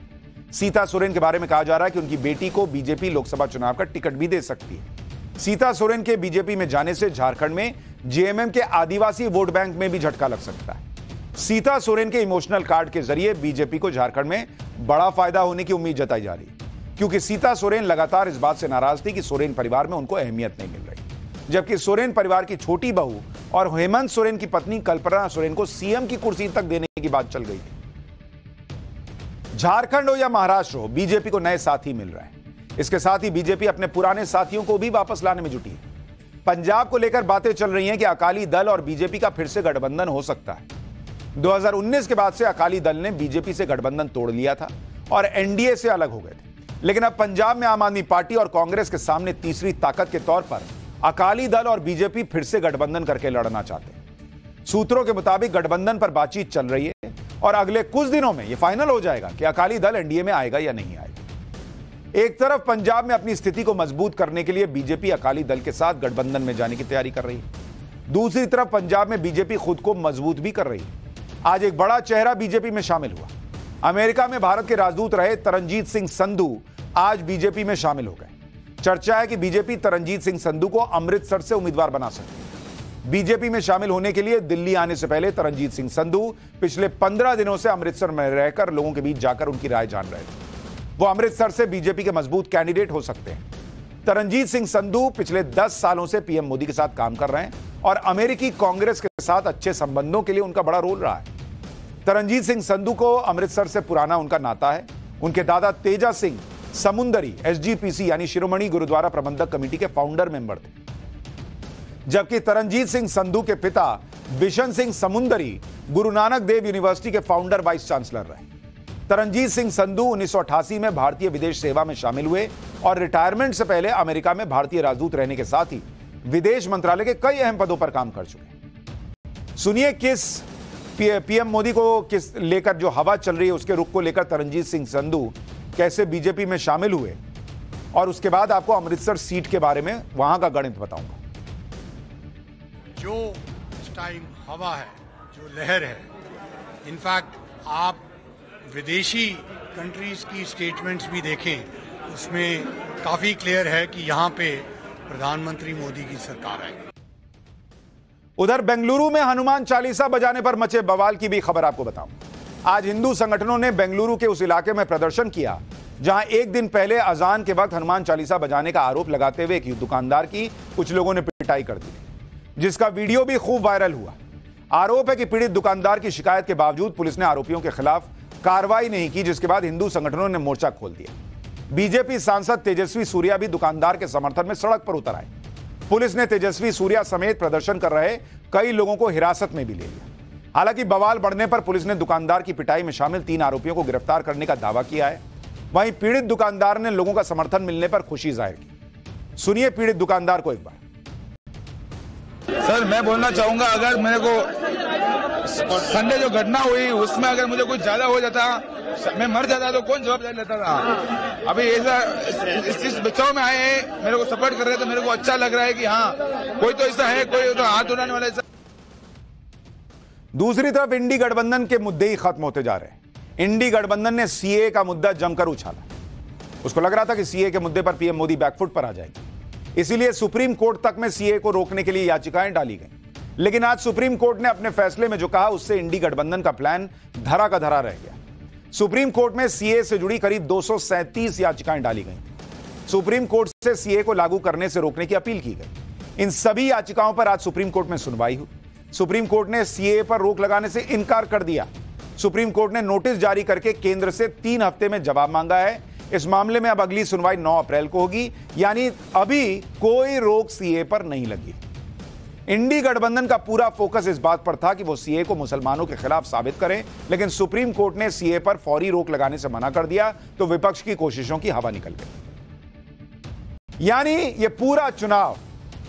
S1: सीता सोरेन के बारे में कहा जा रहा है कि उनकी बेटी को बीजेपी लोकसभा चुनाव का टिकट भी दे सकती है। सीता सोरेन के बीजेपी में जाने से झारखंड में जेएमएम के आदिवासी वोट बैंक में भी झटका लग सकता है। सीता सोरेन के इमोशनल कार्ड के जरिए बीजेपी को झारखंड में बड़ा फायदा होने की उम्मीद जताई जा रही है, क्योंकि सीता सोरेन लगातार इस बात से नाराज थी कि सोरेन परिवार में उनको अहमियत नहीं मिल रही, जबकि सोरेन परिवार की छोटी बहू और हेमंत सोरेन की पत्नी कल्पना सोरेन को सीएम की कुर्सी तक देने की बात चल गई थी। झारखंड हो या महाराष्ट्र हो, बीजेपी को नए साथी मिल रहे हैं। इसके साथ ही बीजेपी अपने पुराने साथियों को भी वापस लाने में जुटी है। पंजाब को लेकर बातें चल रही हैं कि अकाली दल और बीजेपी का फिर से गठबंधन हो सकता है। 2019 के बाद से अकाली दल ने बीजेपी से गठबंधन तोड़ लिया था और एनडीए से अलग हो गए थे, लेकिन अब पंजाब में आम आदमी पार्टी और कांग्रेस के सामने तीसरी ताकत के तौर पर अकाली दल और बीजेपी फिर से गठबंधन करके लड़ना चाहते हैं। सूत्रों के मुताबिक गठबंधन पर बातचीत चल रही है और अगले कुछ दिनों में यह फाइनल हो जाएगा कि अकाली दल एनडीए में आएगा या नहीं आएगा। एक तरफ पंजाब में अपनी स्थिति को मजबूत करने के लिए बीजेपी अकाली दल के साथ गठबंधन में जाने की तैयारी कर रही है। दूसरी तरफ पंजाब में बीजेपी खुद को मजबूत भी कर रही है। आज एक बड़ा चेहरा बीजेपी में शामिल हुआ। अमेरिका में भारत के राजदूत रहे तरनजीत सिंह संधू आज बीजेपी में शामिल हो गए। चर्चा है कि बीजेपी तरनजीत सिंह संधू को अमृतसर से उम्मीदवार बना सकती है। बीजेपी में शामिल होने के लिए दिल्ली आने से पहले तरनजीत सिंह संधू पिछले 15 दिनों से अमृतसर में रहकर लोगों के बीच जाकर उनकी राय जान रहे थे। वो अमृतसर से बीजेपी के मजबूत कैंडिडेट हो सकते हैं। तरनजीत सिंह संधू पिछले 10 सालों से पीएम मोदी के साथ काम कर रहे हैं और अमेरिकी कांग्रेस के साथ अच्छे संबंधों के लिए उनका बड़ा रोल रहा है। तरनजीत सिंह संधू को अमृतसर से पुराना उनका नाता है। उनके दादा तेजा सिंह समुंदरी एसजीपीसी यानी शिरोमणि गुरुद्वारा प्रबंधक कमेटी के फाउंडर मेंबर थे, जबकि तरनजीत सिंह संधू के पिता बिशन सिंह समुंदरी गुरु नानक देव यूनिवर्सिटी के फाउंडर वाइस चांसलर रहे। तरनजीत सिंह संधू 1988 में भारतीय विदेश सेवा में शामिल हुए और रिटायरमेंट से पहले अमेरिका में भारतीय राजदूत रहने के साथ ही विदेश मंत्रालय के कई अहम पदों पर काम कर चुके। सुनिए किस पीएम मोदी को किस लेकर जो हवा चल रही है उसके रुख को लेकर तरनजीत सिंह संधू कैसे बीजेपी में शामिल हुए, और उसके बाद आपको अमृतसर सीट के बारे में वहां का गणित बताऊंगा।
S6: जो इस टाइम हवा है, जो लहर है, इनफैक्ट आप विदेशी कंट्रीज की स्टेटमेंट्स भी देखें, उसमें काफी क्लियर है कि यहां पे प्रधानमंत्री मोदी की सरकार है।
S1: उधर बेंगलुरु में हनुमान चालीसा बजाने पर मचे बवाल की भी खबर आपको बताऊं। आज हिंदू संगठनों ने बेंगलुरु के उस इलाके में प्रदर्शन किया जहां एक दिन पहले अजान के वक्त हनुमान चालीसा बजाने का आरोप लगाते हुए एक दुकानदार की कुछ लोगों ने पिटाई कर दी, जिसका वीडियो भी खूब वायरल हुआ। आरोप है कि पीड़ित दुकानदार की शिकायत के बावजूद पुलिस ने आरोपियों के खिलाफ कार्रवाई नहीं की, जिसके बाद हिंदू संगठनों ने मोर्चा खोल दिया। बीजेपी सांसद तेजस्वी सूर्या भी दुकानदार के समर्थन में सड़क पर उतर आए। पुलिस ने तेजस्वी सूर्या समेत प्रदर्शन कर रहे कई लोगों को हिरासत में भी ले लिया। हालांकि बवाल बढ़ने पर पुलिस ने दुकानदार की पिटाई में शामिल 3 आरोपियों को गिरफ्तार करने का दावा किया है। वहीं पीड़ित दुकानदार ने लोगों का समर्थन मिलने पर खुशी जाहिर की। सुनिए पीड़ित दुकानदार को एक बार।
S7: सर मैं बोलना चाहूंगा, अगर मेरे को संडे जो घटना हुई उसमें अगर मुझे कुछ ज्यादा हो जाता, मैं मर जाता तो कौन जवाबदारी लेता था। अभी ऐसा इस बचाव में आए हैं, मेरे को सपोर्ट कर रहे थे, मेरे को अच्छा लग रहा है कि हाँ कोई तो ऐसा है, कोई तो हाथ उठाने वाला ऐसा।
S1: दूसरी तरफ इंडी गठबंधन के मुद्दे ही खत्म होते जा रहे हैं। इंडी गठबंधन ने सीए का मुद्दा जमकर उछाला। उसको लग रहा था कि सीए के मुद्दे पर पीएम मोदी बैकफुट पर आ जाएंगे, इसीलिए सुप्रीम कोर्ट तक में सीए को रोकने के लिए याचिकाएं डाली गई। लेकिन आज सुप्रीम कोर्ट ने अपने फैसले में जो कहा उससे इंडी गठबंधन का प्लान धरा का धरा रह गया। सुप्रीम कोर्ट में सीए से जुड़ी करीब 237 याचिकाएं डाली गई। सुप्रीम कोर्ट से सीए को लागू करने से रोकने की अपील की गई। इन सभी याचिकाओं पर आज सुप्रीम कोर्ट में सुनवाई हुई। सुप्रीम कोर्ट ने सीए पर रोक लगाने से इनकार कर दिया। सुप्रीम कोर्ट ने नोटिस जारी करके केंद्र से 3 हफ्ते में जवाब मांगा है। इस मामले में अब अगली सुनवाई 9 अप्रैल को होगी, यानी अभी कोई रोक सीए पर नहीं लगी। इंडी गठबंधन का पूरा फोकस इस बात पर था कि वो सीए को मुसलमानों के खिलाफ साबित करें, लेकिन सुप्रीम कोर्ट ने सीए पर फौरी रोक लगाने से मना कर दिया तो विपक्ष की कोशिशों की हवा निकल गई। यानी ये पूरा चुनाव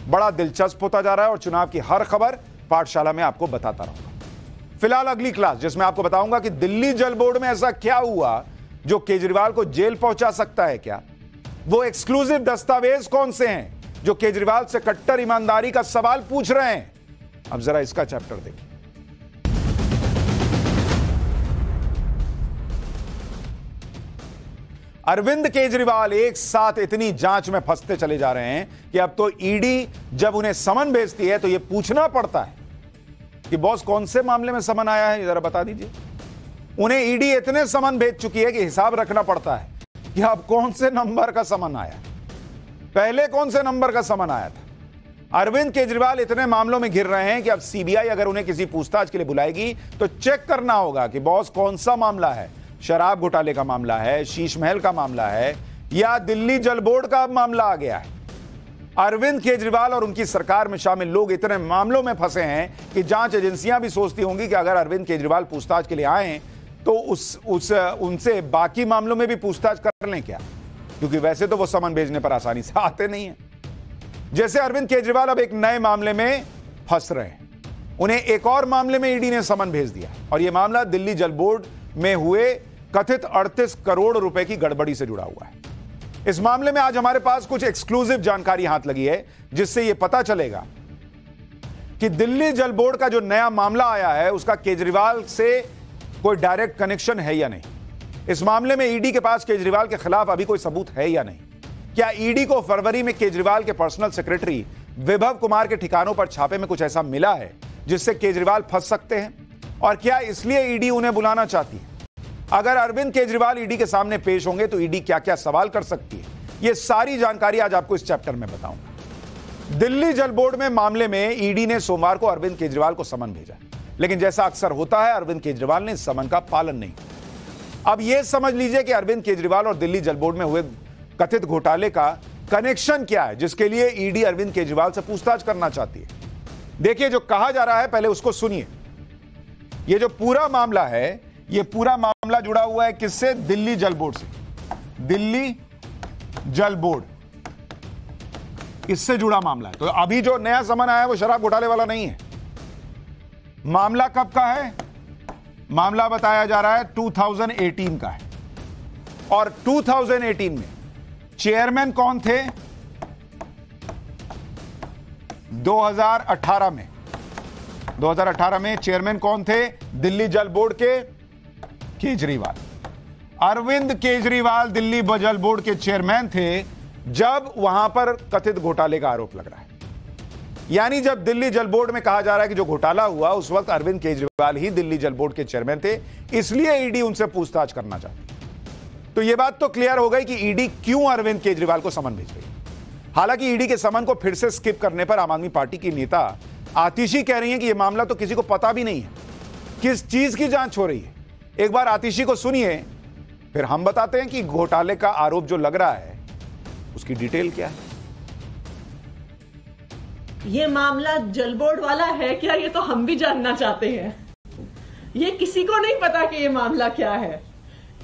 S1: बड़ा दिलचस्प होता जा रहा है और चुनाव की हर खबर पाठशाला में आपको बताता रहूंगा। फिलहाल अगली क्लास जिसमें आपको बताऊंगा कि दिल्ली जल बोर्ड में ऐसा क्या हुआ जो केजरीवाल को जेल पहुंचा सकता है क्या, वो एक्सक्लूसिव दस्तावेज कौन से हैं जो केजरीवाल से कट्टर ईमानदारी का सवाल पूछ रहे हैं। अब जरा इसका चैप्टर देखिए। अरविंद केजरीवाल एक साथ इतनी जांच में फंसते चले जा रहे हैं कि अब तो ईडी जब उन्हें समन भेजती है तो यह पूछना पड़ता है कि बॉस कौन से मामले में समन आया है, जरा बता दीजिए। उन्हें ईडी इतने समन भेज चुकी है कि हिसाब रखना पड़ता है कि अब कौन से नंबर का समन आया, पहले कौन से नंबर का समन आया था। अरविंद केजरीवाल इतने मामलों में घिर रहे हैं कि अब सीबीआई अगर उन्हें किसी पूछताछ के लिए बुलाएगी तो चेक करना होगा कि बॉस कौन सा मामला है, शराब घोटाले का मामला है, शीश महल का मामला है या दिल्ली जल बोर्ड का मामला आ गया है। अरविंद केजरीवाल और उनकी सरकार में शामिल लोग इतने मामलों में फंसे हैं कि जांच एजेंसियां भी सोचती होंगी कि अगर अरविंद केजरीवाल पूछताछ के लिए आए तो उनसे बाकी मामलों में भी पूछताछ कर लें क्या, क्योंकि वैसे तो वो समन भेजने पर आसानी से आते नहीं है। जैसे अरविंद केजरीवाल अब एक नए मामले में फंस रहे हैं, उन्हें एक और मामले में ईडी ने समन भेज दिया और यह मामला दिल्ली जल बोर्ड में हुए कथित 38 करोड़ रुपए की गड़बड़ी से जुड़ा हुआ है। इस मामले में आज हमारे पास कुछ एक्सक्लूसिव जानकारी हाथ लगी है जिससे यह पता चलेगा कि दिल्ली जल बोर्ड का जो नया मामला आया है उसका केजरीवाल से कोई डायरेक्ट कनेक्शन है या नहीं। इस मामले में ईडी के पास केजरीवाल के खिलाफ अभी कोई सबूत है या नहीं। क्या ईडी को फरवरी में केजरीवाल के पर्सनल सेक्रेटरी विभव कुमार के ठिकानों पर छापे में कुछ ऐसा मिला है जिससे केजरीवाल फंस सकते हैं, और क्या इसलिए ईडी उन्हें बुलाना चाहती है। अगर अरविंद केजरीवाल ईडी के सामने पेश होंगे तो ईडी क्या क्या सवाल कर सकती है, यह सारी जानकारी आज आपको इस चैप्टर में बताऊंगा। दिल्ली जल बोर्ड में मामले में ईडी ने सोमवार को अरविंद केजरीवाल को समन भेजा, लेकिन जैसा अक्सर होता है अरविंद केजरीवाल ने इस समन का पालन नहीं किया। अब यह समझ लीजिए कि अरविंद केजरीवाल और दिल्ली जल बोर्ड में हुए कथित घोटाले का कनेक्शन क्या है जिसके लिए ईडी अरविंद केजरीवाल से पूछताछ करना चाहती है। देखिए जो कहा जा रहा है पहले उसको सुनिए। यह जो पूरा मामला है, यह पूरा मामला जुड़ा हुआ है किससे? दिल्ली जल बोर्ड से। दिल्ली जल बोर्ड इससे जुड़ा मामला है। तो अभी जो नया समन आया है वो शराब घोटाले वाला नहीं है। मामला कब का है? मामला बताया जा रहा है 2018 का है, और 2018 में चेयरमैन कौन थे? 2018 में चेयरमैन कौन थे दिल्ली जल बोर्ड के? केजरीवाल। अरविंद केजरीवाल दिल्ली जल बोर्ड के चेयरमैन थे जब वहां पर कथित घोटाले का आरोप लग रहा है। यानी जब दिल्ली जल बोर्ड में कहा जा रहा है कि जो घोटाला हुआ उस वक्त अरविंद केजरीवाल ही दिल्ली जल बोर्ड के चेयरमैन थे, इसलिए ईडी उनसे पूछताछ करना चाहती। तो यह बात तो क्लियर हो गई कि ईडी क्यों अरविंद केजरीवाल को समन भेज रही है। हालांकि ईडी के समन को फिर से स्किप करने पर आम आदमी पार्टी की नेता आतिशी कह रही है कि यह मामला तो किसी को पता भी नहीं है किस चीज की जांच हो रही है। एक बार आतिशी को सुनिए, फिर हम बताते हैं कि घोटाले का आरोप जो लग रहा है उसकी डिटेल क्या है।
S8: ये मामला जल बोर्ड वाला है क्या, ये तो हम भी जानना चाहते हैं। ये किसी को नहीं पता कि ये मामला क्या है,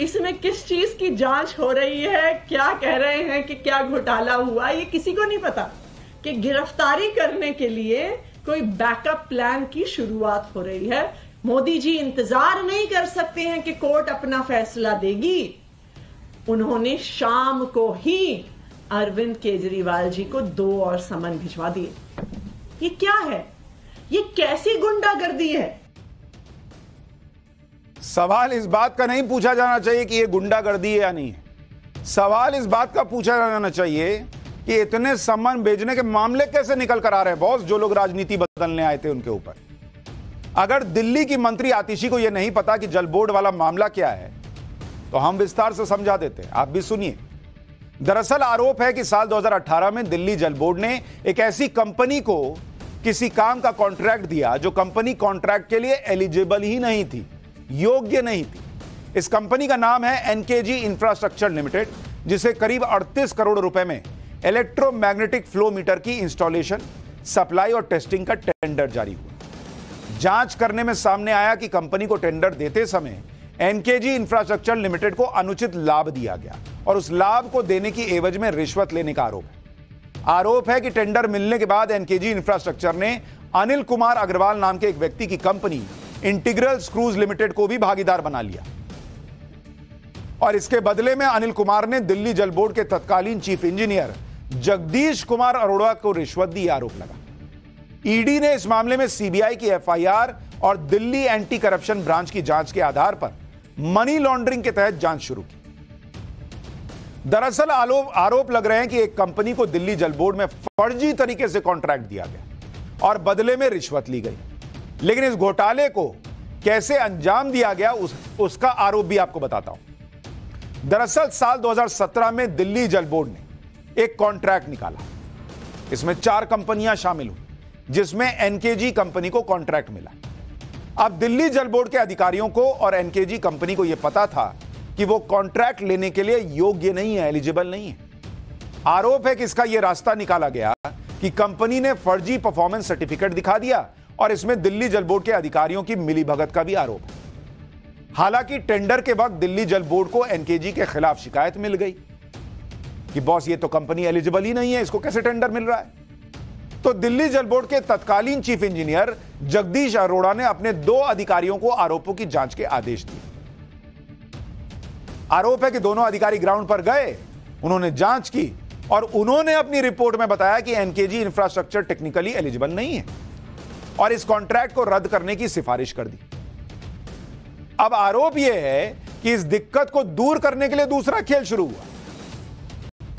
S8: इसमें किस चीज की जांच हो रही है, क्या कह रहे हैं कि क्या घोटाला हुआ, ये किसी को नहीं पता। कि गिरफ्तारी करने के लिए कोई बैकअप प्लान की शुरुआत हो रही है। मोदी जी इंतजार नहीं कर सकते हैं कि कोर्ट अपना फैसला देगी। उन्होंने शाम को ही अरविंद केजरीवाल जी को 2 और समन भिजवा दिए। ये क्या है? ये कैसी गुंडागर्दी है?
S1: सवाल इस बात का नहीं पूछा जाना चाहिए कि ये गुंडागर्दी है या नहीं है। सवाल इस बात का पूछा जाना चाहिए कि इतने सम्मान भेजने के मामले कैसे निकल कर आ रहे हैं बॉस, जो लोग राजनीति बदलने आए थे उनके ऊपर। अगर दिल्ली की मंत्री आतिशी को यह नहीं पता कि जल बोर्ड वाला मामला क्या है तो हम विस्तार से समझा देते हैं, आप भी सुनिए। दरअसल आरोप है कि साल 2018 में दिल्ली जल बोर्ड ने एक ऐसी कंपनी को किसी काम का कॉन्ट्रैक्ट दिया जो कंपनी कॉन्ट्रैक्ट के लिए एलिजिबल ही नहीं थी, योग्य नहीं थी। इस कंपनी का नाम है एनकेजी इंफ्रास्ट्रक्चर लिमिटेड, जिसे करीब 38 करोड़ रुपए में इलेक्ट्रोमैग्नेटिक फ्लो मीटर की इंस्टॉलेशन, सप्लाई और टेस्टिंग का टेंडर जारी हुआ। जांच करने में सामने आया कि कंपनी को टेंडर देते समय एनकेजी इंफ्रास्ट्रक्चर लिमिटेड को अनुचित लाभ दिया गया और उस लाभ को देने की एवज में रिश्वत लेने का आरोप है कि टेंडर मिलने के बाद एनकेजी इंफ्रास्ट्रक्चर ने अनिल कुमार अग्रवाल नाम के एक व्यक्ति की कंपनी इंटीग्रल स्क्रूज लिमिटेड को भी भागीदार बना लिया और इसके बदले में अनिल कुमार ने दिल्ली जल बोर्ड के तत्कालीन चीफ इंजीनियर जगदीश कुमार अरोड़ा को रिश्वत दी, आरोप लगा। ईडी ने इस मामले में सीबीआई की एफआईआर और दिल्ली एंटी करप्शन ब्रांच की जांच के आधार पर मनी लॉन्ड्रिंग के तहत जांच शुरू की। दरअसल आरोप लग रहे हैं कि एक कंपनी को दिल्ली जल बोर्ड में फर्जी तरीके से कॉन्ट्रैक्ट दिया गया और बदले में रिश्वत ली गई, लेकिन इस घोटाले को कैसे अंजाम दिया गया उसका आरोप भी आपको बताता हूं। दरअसल साल 2017 में दिल्ली जल बोर्ड ने एक कॉन्ट्रैक्ट निकाला। इसमें 4 कंपनियां शामिल हुई, जिसमें एनकेजी कंपनी को कॉन्ट्रैक्ट मिला। अब दिल्ली जल बोर्ड के अधिकारियों को और एनकेजी कंपनी को यह पता था कि वो कॉन्ट्रैक्ट लेने के लिए योग्य नहीं है, एलिजिबल नहीं है। आरोप है कि इसका यह रास्ता निकाला गया कि कंपनी ने फर्जी परफॉर्मेंस सर्टिफिकेट दिखा दिया और इसमें दिल्ली जल बोर्ड के अधिकारियों की मिलीभगत का भी आरोप है। हालांकि टेंडर के वक्त दिल्ली जल बोर्ड को एनकेजी के खिलाफ शिकायत मिल गई कि बॉस ये तो कंपनी एलिजिबल ही नहीं है, इसको कैसे टेंडर मिल रहा है। तो दिल्ली जल बोर्ड के तत्कालीन चीफ इंजीनियर जगदीश अरोड़ा ने अपने 2 अधिकारियों को आरोपों की जांच के आदेश दिए। आरोप है कि दोनों अधिकारी ग्राउंड पर गए, उन्होंने जांच की और उन्होंने अपनी रिपोर्ट में बताया कि एनकेजी इंफ्रास्ट्रक्चर टेक्निकली एलिजिबल नहीं है और इस कॉन्ट्रैक्ट को रद्द करने की सिफारिश कर दी। अब आरोप यह है कि इस दिक्कत को दूर करने के लिए दूसरा खेल शुरू हुआ।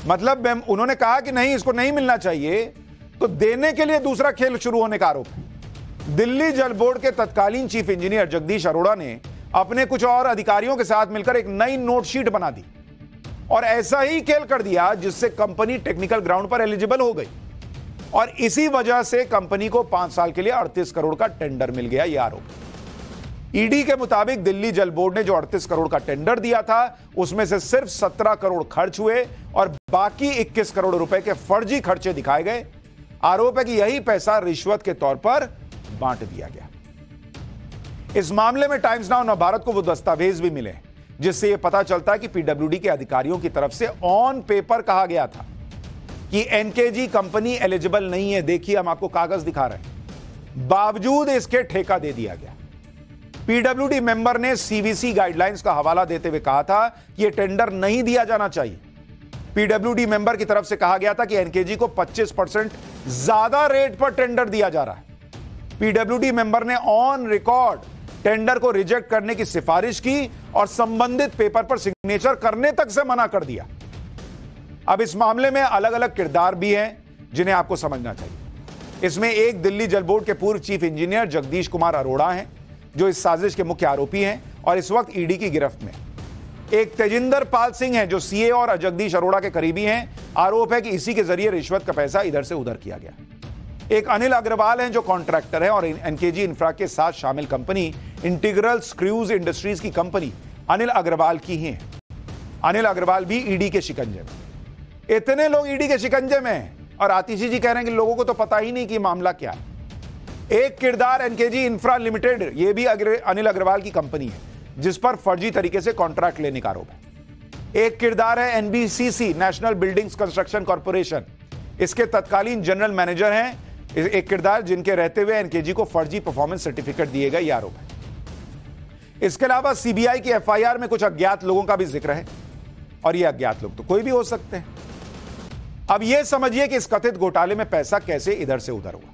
S1: मतलब उन्होंने कहा कि नहीं, इसको नहीं मिलना चाहिए, तो देने के लिए दूसरा खेल शुरू होने का आरोप है। दिल्ली जल बोर्ड के तत्कालीन चीफ इंजीनियर जगदीश अरोड़ा ने अपने कुछ और अधिकारियों के साथ मिलकर एक नई नोट शीट बना दी और ऐसा ही खेल कर दिया जिससे कंपनी टेक्निकल ग्राउंड पर एलिजिबल हो गई और इसी वजह से कंपनी को 5 साल के लिए 38 करोड़ का टेंडर मिल गया। यह आरोप। ईडी के मुताबिक दिल्ली जल बोर्ड ने जो 38 करोड़ का टेंडर दिया था उसमें से सिर्फ 17 करोड़ खर्च हुए और बाकी 21 करोड़ रुपए के फर्जी खर्चे दिखाए गए। आरोप है कि यही पैसा रिश्वत के तौर पर बांट दिया गया। इस मामले में टाइम्स नाउ नवभारत को वो दस्तावेज भी मिले जिससे यह पता चलता है कि पीडब्ल्यूडी के अधिकारियों की तरफ से ऑन पेपर कहा गया था कि एनकेजी कंपनी एलिजिबल नहीं है। देखिए, हम आपको कागज दिखा रहे हैं, बावजूद इसके ठेका दे दिया गया। पीडब्ल्यूडी मेंबर ने सीवीसी गाइडलाइंस का हवाला देते हुए कहा था कि यह टेंडर नहीं दिया जाना चाहिए। पीडब्ल्यूडी मेंबर की तरफ से कहा गया था कि एनकेजी को 25% ज्यादा रेट पर टेंडर दिया जा रहा है। पीडब्ल्यूडी मेंबर ने ऑन रिकॉर्ड टेंडर को रिजेक्ट करने की सिफारिश की और संबंधित पेपर पर सिग्नेचर करने तक से मना कर दिया। अब इस मामले में अलग अलग किरदार भी हैं जिन्हें आपको समझना चाहिए। इसमें एक दिल्ली जल बोर्ड के पूर्व चीफ इंजीनियर जगदीश कुमार अरोड़ा हैं जो इस साजिश के मुख्य आरोपी हैं और इस वक्त ईडी की गिरफ्त में। एक तेजिंदर पाल सिंह है जो सीए और जगदीश अरोड़ा के करीबी हैं। आरोप है कि इसी के जरिए रिश्वत का पैसा इधर से उधर किया गया। एक अनिल अग्रवाल हैं जो कॉन्ट्रैक्टर है और एनकेजी इंफ्रा के साथ शामिल कंपनी इंटीग्रल स्क्रूज इंडस्ट्रीज की कंपनी अनिल अग्रवाल की ही है। अनिल अग्रवाल भी ईडी के शिकंजे में। इतने लोग ईडी के शिकंजे में हैं और आतिशी जी कह रहे हैं कि लोगों को तो पता ही नहीं कि मामला क्या है। एक किरदार एनकेजी इंफ्रा लिमिटेड, यह भी अनिल अग्रवाल की कंपनी है जिस पर फर्जी तरीके से कॉन्ट्रैक्ट लेने का आरोप है। एक किरदार है NBCC, national buildings construction corporation, इसके तत्कालीन जनरल मैनेजर हैं। एक किरदार जिनके रहते हुए एनकेजी को फर्जी परफॉर्मेंस सर्टिफिकेट दिए गए, यह आरोप है। इसके अलावा सीबीआई की एफआईआर में कुछ अज्ञात लोगों का भी जिक्र है और ये अज्ञात लोग तो कोई भी हो सकते हैं। अब यह समझिए कि इस कथित घोटाले में पैसा कैसे इधर से उधर हुआ।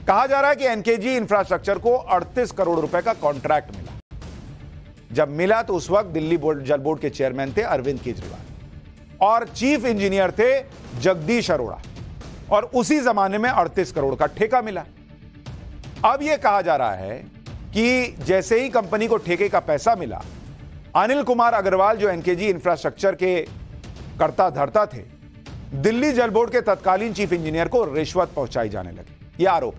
S1: कहा जा रहा है कि एनकेजी इंफ्रास्ट्रक्चर को 38 करोड़ रुपए का कॉन्ट्रैक्ट मिला। जब मिला तो उस वक्त दिल्ली जल बोर्ड के चेयरमैन थे अरविंद केजरीवाल और चीफ इंजीनियर थे जगदीश अरोड़ा और उसी जमाने में 38 करोड़ का ठेका मिला। अब यह कहा जा रहा है कि जैसे ही कंपनी को ठेके का पैसा मिला, अनिल कुमार अग्रवाल जो एनकेजी इंफ्रास्ट्रक्चर के कर्ता धर्ता थे, दिल्ली जल बोर्ड के तत्कालीन चीफ इंजीनियर को रिश्वत पहुंचाई जाने लगी। यह आरोप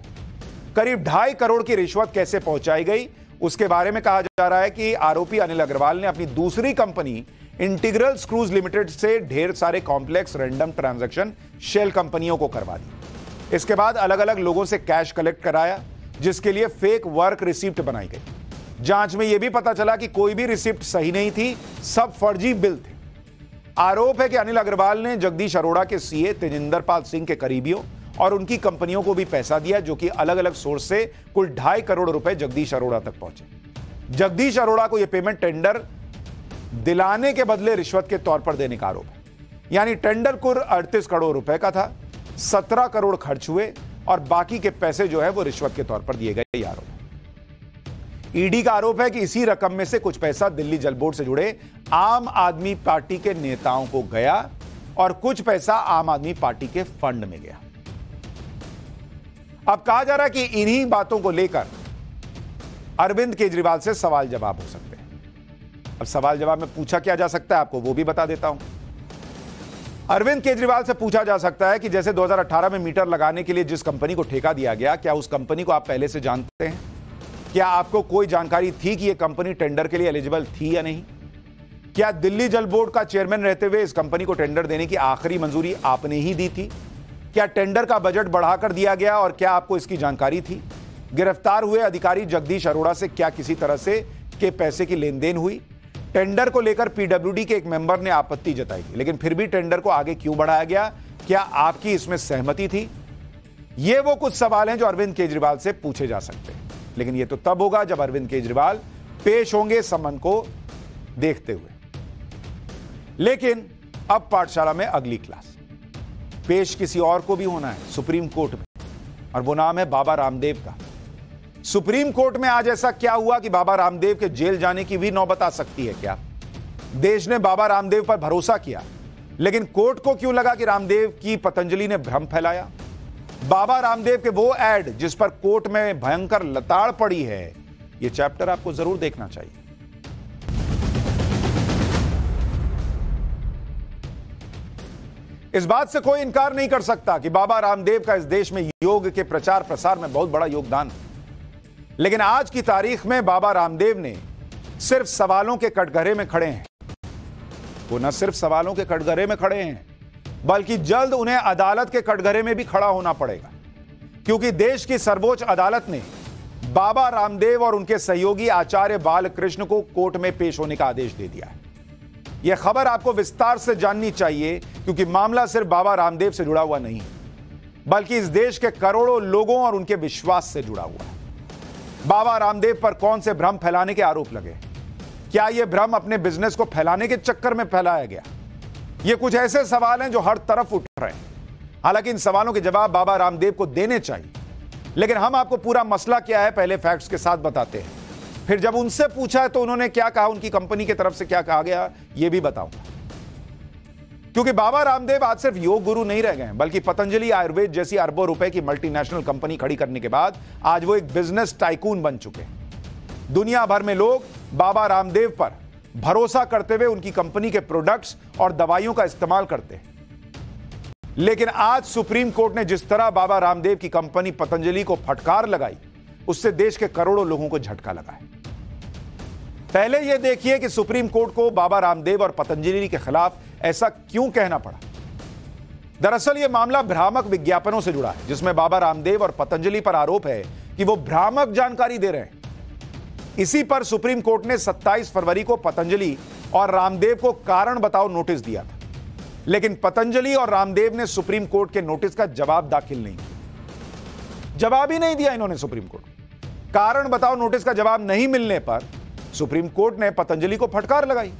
S1: करीब 2.5 करोड़ की रिश्वत कैसे पहुंचाई गई उसके बारे में कहा जा रहा है कि आरोपी अनिल अग्रवाल ने अपनी दूसरी कंपनी इंटीग्रल स्क्रूज लिमिटेड से ढेर सारे कॉम्प्लेक्स रैंडम ट्रांजैक्शन शेल कंपनियों को करवा दी। इसके बाद अलग अलग लोगों से कैश कलेक्ट कराया, जिसके लिए फेक वर्क रिसिप्ट बनाई गई। जांच में यह भी पता चला कि कोई भी रिसिप्ट सही नहीं थी, सब फर्जी बिल थे। आरोप है कि अनिल अग्रवाल ने जगदीश अरोड़ा के सीए तेजिंदर पाल सिंह के करीबियों और उनकी कंपनियों को भी पैसा दिया, जो कि अलग अलग सोर्स से कुल 2.5 करोड़ रुपए जगदीश अरोड़ा तक पहुंचे। जगदीश अरोड़ा को यह पेमेंट टेंडर दिलाने के बदले रिश्वत के तौर पर देने का आरोप है। यानी टेंडर कुल 38 करोड़ रुपए का था, 17 करोड़ खर्च हुए और बाकी के पैसे जो है वो रिश्वत के तौर पर दिए गए। यह आरोप है। ईडी का आरोप है कि इसी रकम में से कुछ पैसा दिल्ली जल बोर्ड से जुड़े आम आदमी पार्टी के नेताओं को गया और कुछ पैसा आम आदमी पार्टी के फंड में गया। अब कहा जा रहा है कि इन्हीं बातों को लेकर अरविंद केजरीवाल से सवाल जवाब हो सकते हैं। अब सवाल जवाब में पूछा क्या जा सकता है, आपको वो भी बता देता हूं। अरविंद केजरीवाल से पूछा जा सकता है कि जैसे 2018 में मीटर लगाने के लिए जिस कंपनी को ठेका दिया गया, क्या उस कंपनी को आप पहले से जानते हैं? क्या आपको कोई जानकारी थी कि यह कंपनी टेंडर के लिए एलिजिबल थी या नहीं? क्या दिल्ली जल बोर्ड का चेयरमैन रहते हुए इस कंपनी को टेंडर देने की आखिरी मंजूरी आपने ही दी थी? क्या टेंडर का बजट बढ़ाकर दिया गया और क्या आपको इसकी जानकारी थी? गिरफ्तार हुए अधिकारी जगदीश अरोड़ा से क्या किसी तरह से के पैसे की लेन देन हुई? टेंडर को लेकर पीडब्ल्यूडी के एक मेंबर ने आपत्ति जताई थी, लेकिन फिर भी टेंडर को आगे क्यों बढ़ाया गया? क्या आपकी इसमें सहमति थी? ये वो कुछ सवाल हैं जो अरविंद केजरीवाल से पूछे जा सकते हैं, लेकिन ये तो तब होगा जब अरविंद केजरीवाल पेश होंगे समन को देखते हुए। लेकिन अब पाठशाला में अगली क्लास पेश किसी और को भी होना है, सुप्रीम कोर्ट में, और वो नाम है बाबा रामदेव का। सुप्रीम कोर्ट में आज ऐसा क्या हुआ कि बाबा रामदेव के जेल जाने की भी नौबत आ सकती है? क्या देश ने बाबा रामदेव पर भरोसा किया, लेकिन कोर्ट को क्यों लगा कि रामदेव की पतंजलि ने भ्रम फैलाया? बाबा रामदेव के वो एड जिस पर कोर्ट में भयंकर लताड़ पड़ी है, यह चैप्टर आपको जरूर देखना चाहिए। इस बात से कोई इनकार नहीं कर सकता कि बाबा रामदेव का इस देश में योग के प्रचार प्रसार में बहुत बड़ा योगदान है, लेकिन आज की तारीख में बाबा रामदेव ने सिर्फ सवालों के कटघरे में खड़े हैं। वो न सिर्फ सवालों के कटघरे में खड़े हैं, बल्कि जल्द उन्हें अदालत के कटघरे में भी खड़ा होना पड़ेगा, क्योंकि देश की सर्वोच्च अदालत ने बाबा रामदेव और उनके सहयोगी आचार्य बालकृष्ण को कोर्ट में पेश होने का आदेश दे दिया है। यह खबर आपको विस्तार से जाननी चाहिए, क्योंकि मामला सिर्फ बाबा रामदेव से जुड़ा हुआ नहीं, बल्कि इस देश के करोड़ों लोगों और उनके विश्वास से जुड़ा हुआ है। बाबा रामदेव पर कौन से भ्रम फैलाने के आरोप लगे? क्या यह भ्रम अपने बिजनेस को फैलाने के चक्कर में फैलाया गया? ये कुछ ऐसे सवाल हैं जो हर तरफ उठ रहे हैं। हालांकि इन सवालों के जवाब बाबा रामदेव को देने चाहिए, लेकिन हम आपको पूरा मसला क्या है पहले फैक्ट्स के साथ बताते हैं, फिर जब उनसे पूछा है तो उन्होंने क्या कहा, उनकी कंपनी की तरफ से क्या कहा गया, यह भी बताऊंगा। क्योंकि बाबा रामदेव आज सिर्फ योग गुरु नहीं रह गए, बल्कि पतंजलि आयुर्वेद जैसी अरबों रुपए की मल्टीनेशनल कंपनी खड़ी करने के बाद आज वो एक बिजनेस टाइकून बन चुके हैं। दुनिया भर में लोग बाबा रामदेव पर भरोसा करते हुए उनकी कंपनी के प्रोडक्ट्स और दवाइयों का इस्तेमाल करते हैं। लेकिन आज सुप्रीम कोर्ट ने जिस तरह बाबा रामदेव की कंपनी पतंजलि को फटकार लगाई, उससे देश के करोड़ों लोगों को झटका लगा है। पहले यह देखिए कि सुप्रीम कोर्ट को बाबा रामदेव और पतंजलि के खिलाफ ऐसा क्यों कहना पड़ा। दरअसल यह मामला भ्रामक विज्ञापनों से जुड़ा है, जिसमें बाबा रामदेव और पतंजलि पर आरोप है कि वो भ्रामक जानकारी दे रहे हैं। इसी पर सुप्रीम कोर्ट ने 27 फरवरी को पतंजलि और रामदेव को कारण बताओ नोटिस दिया था, लेकिन पतंजलि और रामदेव ने सुप्रीम कोर्ट के नोटिस का जवाब दाखिल नहीं किया। जवाब ही नहीं दिया इन्होंने सुप्रीम कोर्ट। कारण बताओ नोटिस का जवाब नहीं मिलने पर सुप्रीम कोर्ट ने पतंजलि को फटकार लगाई।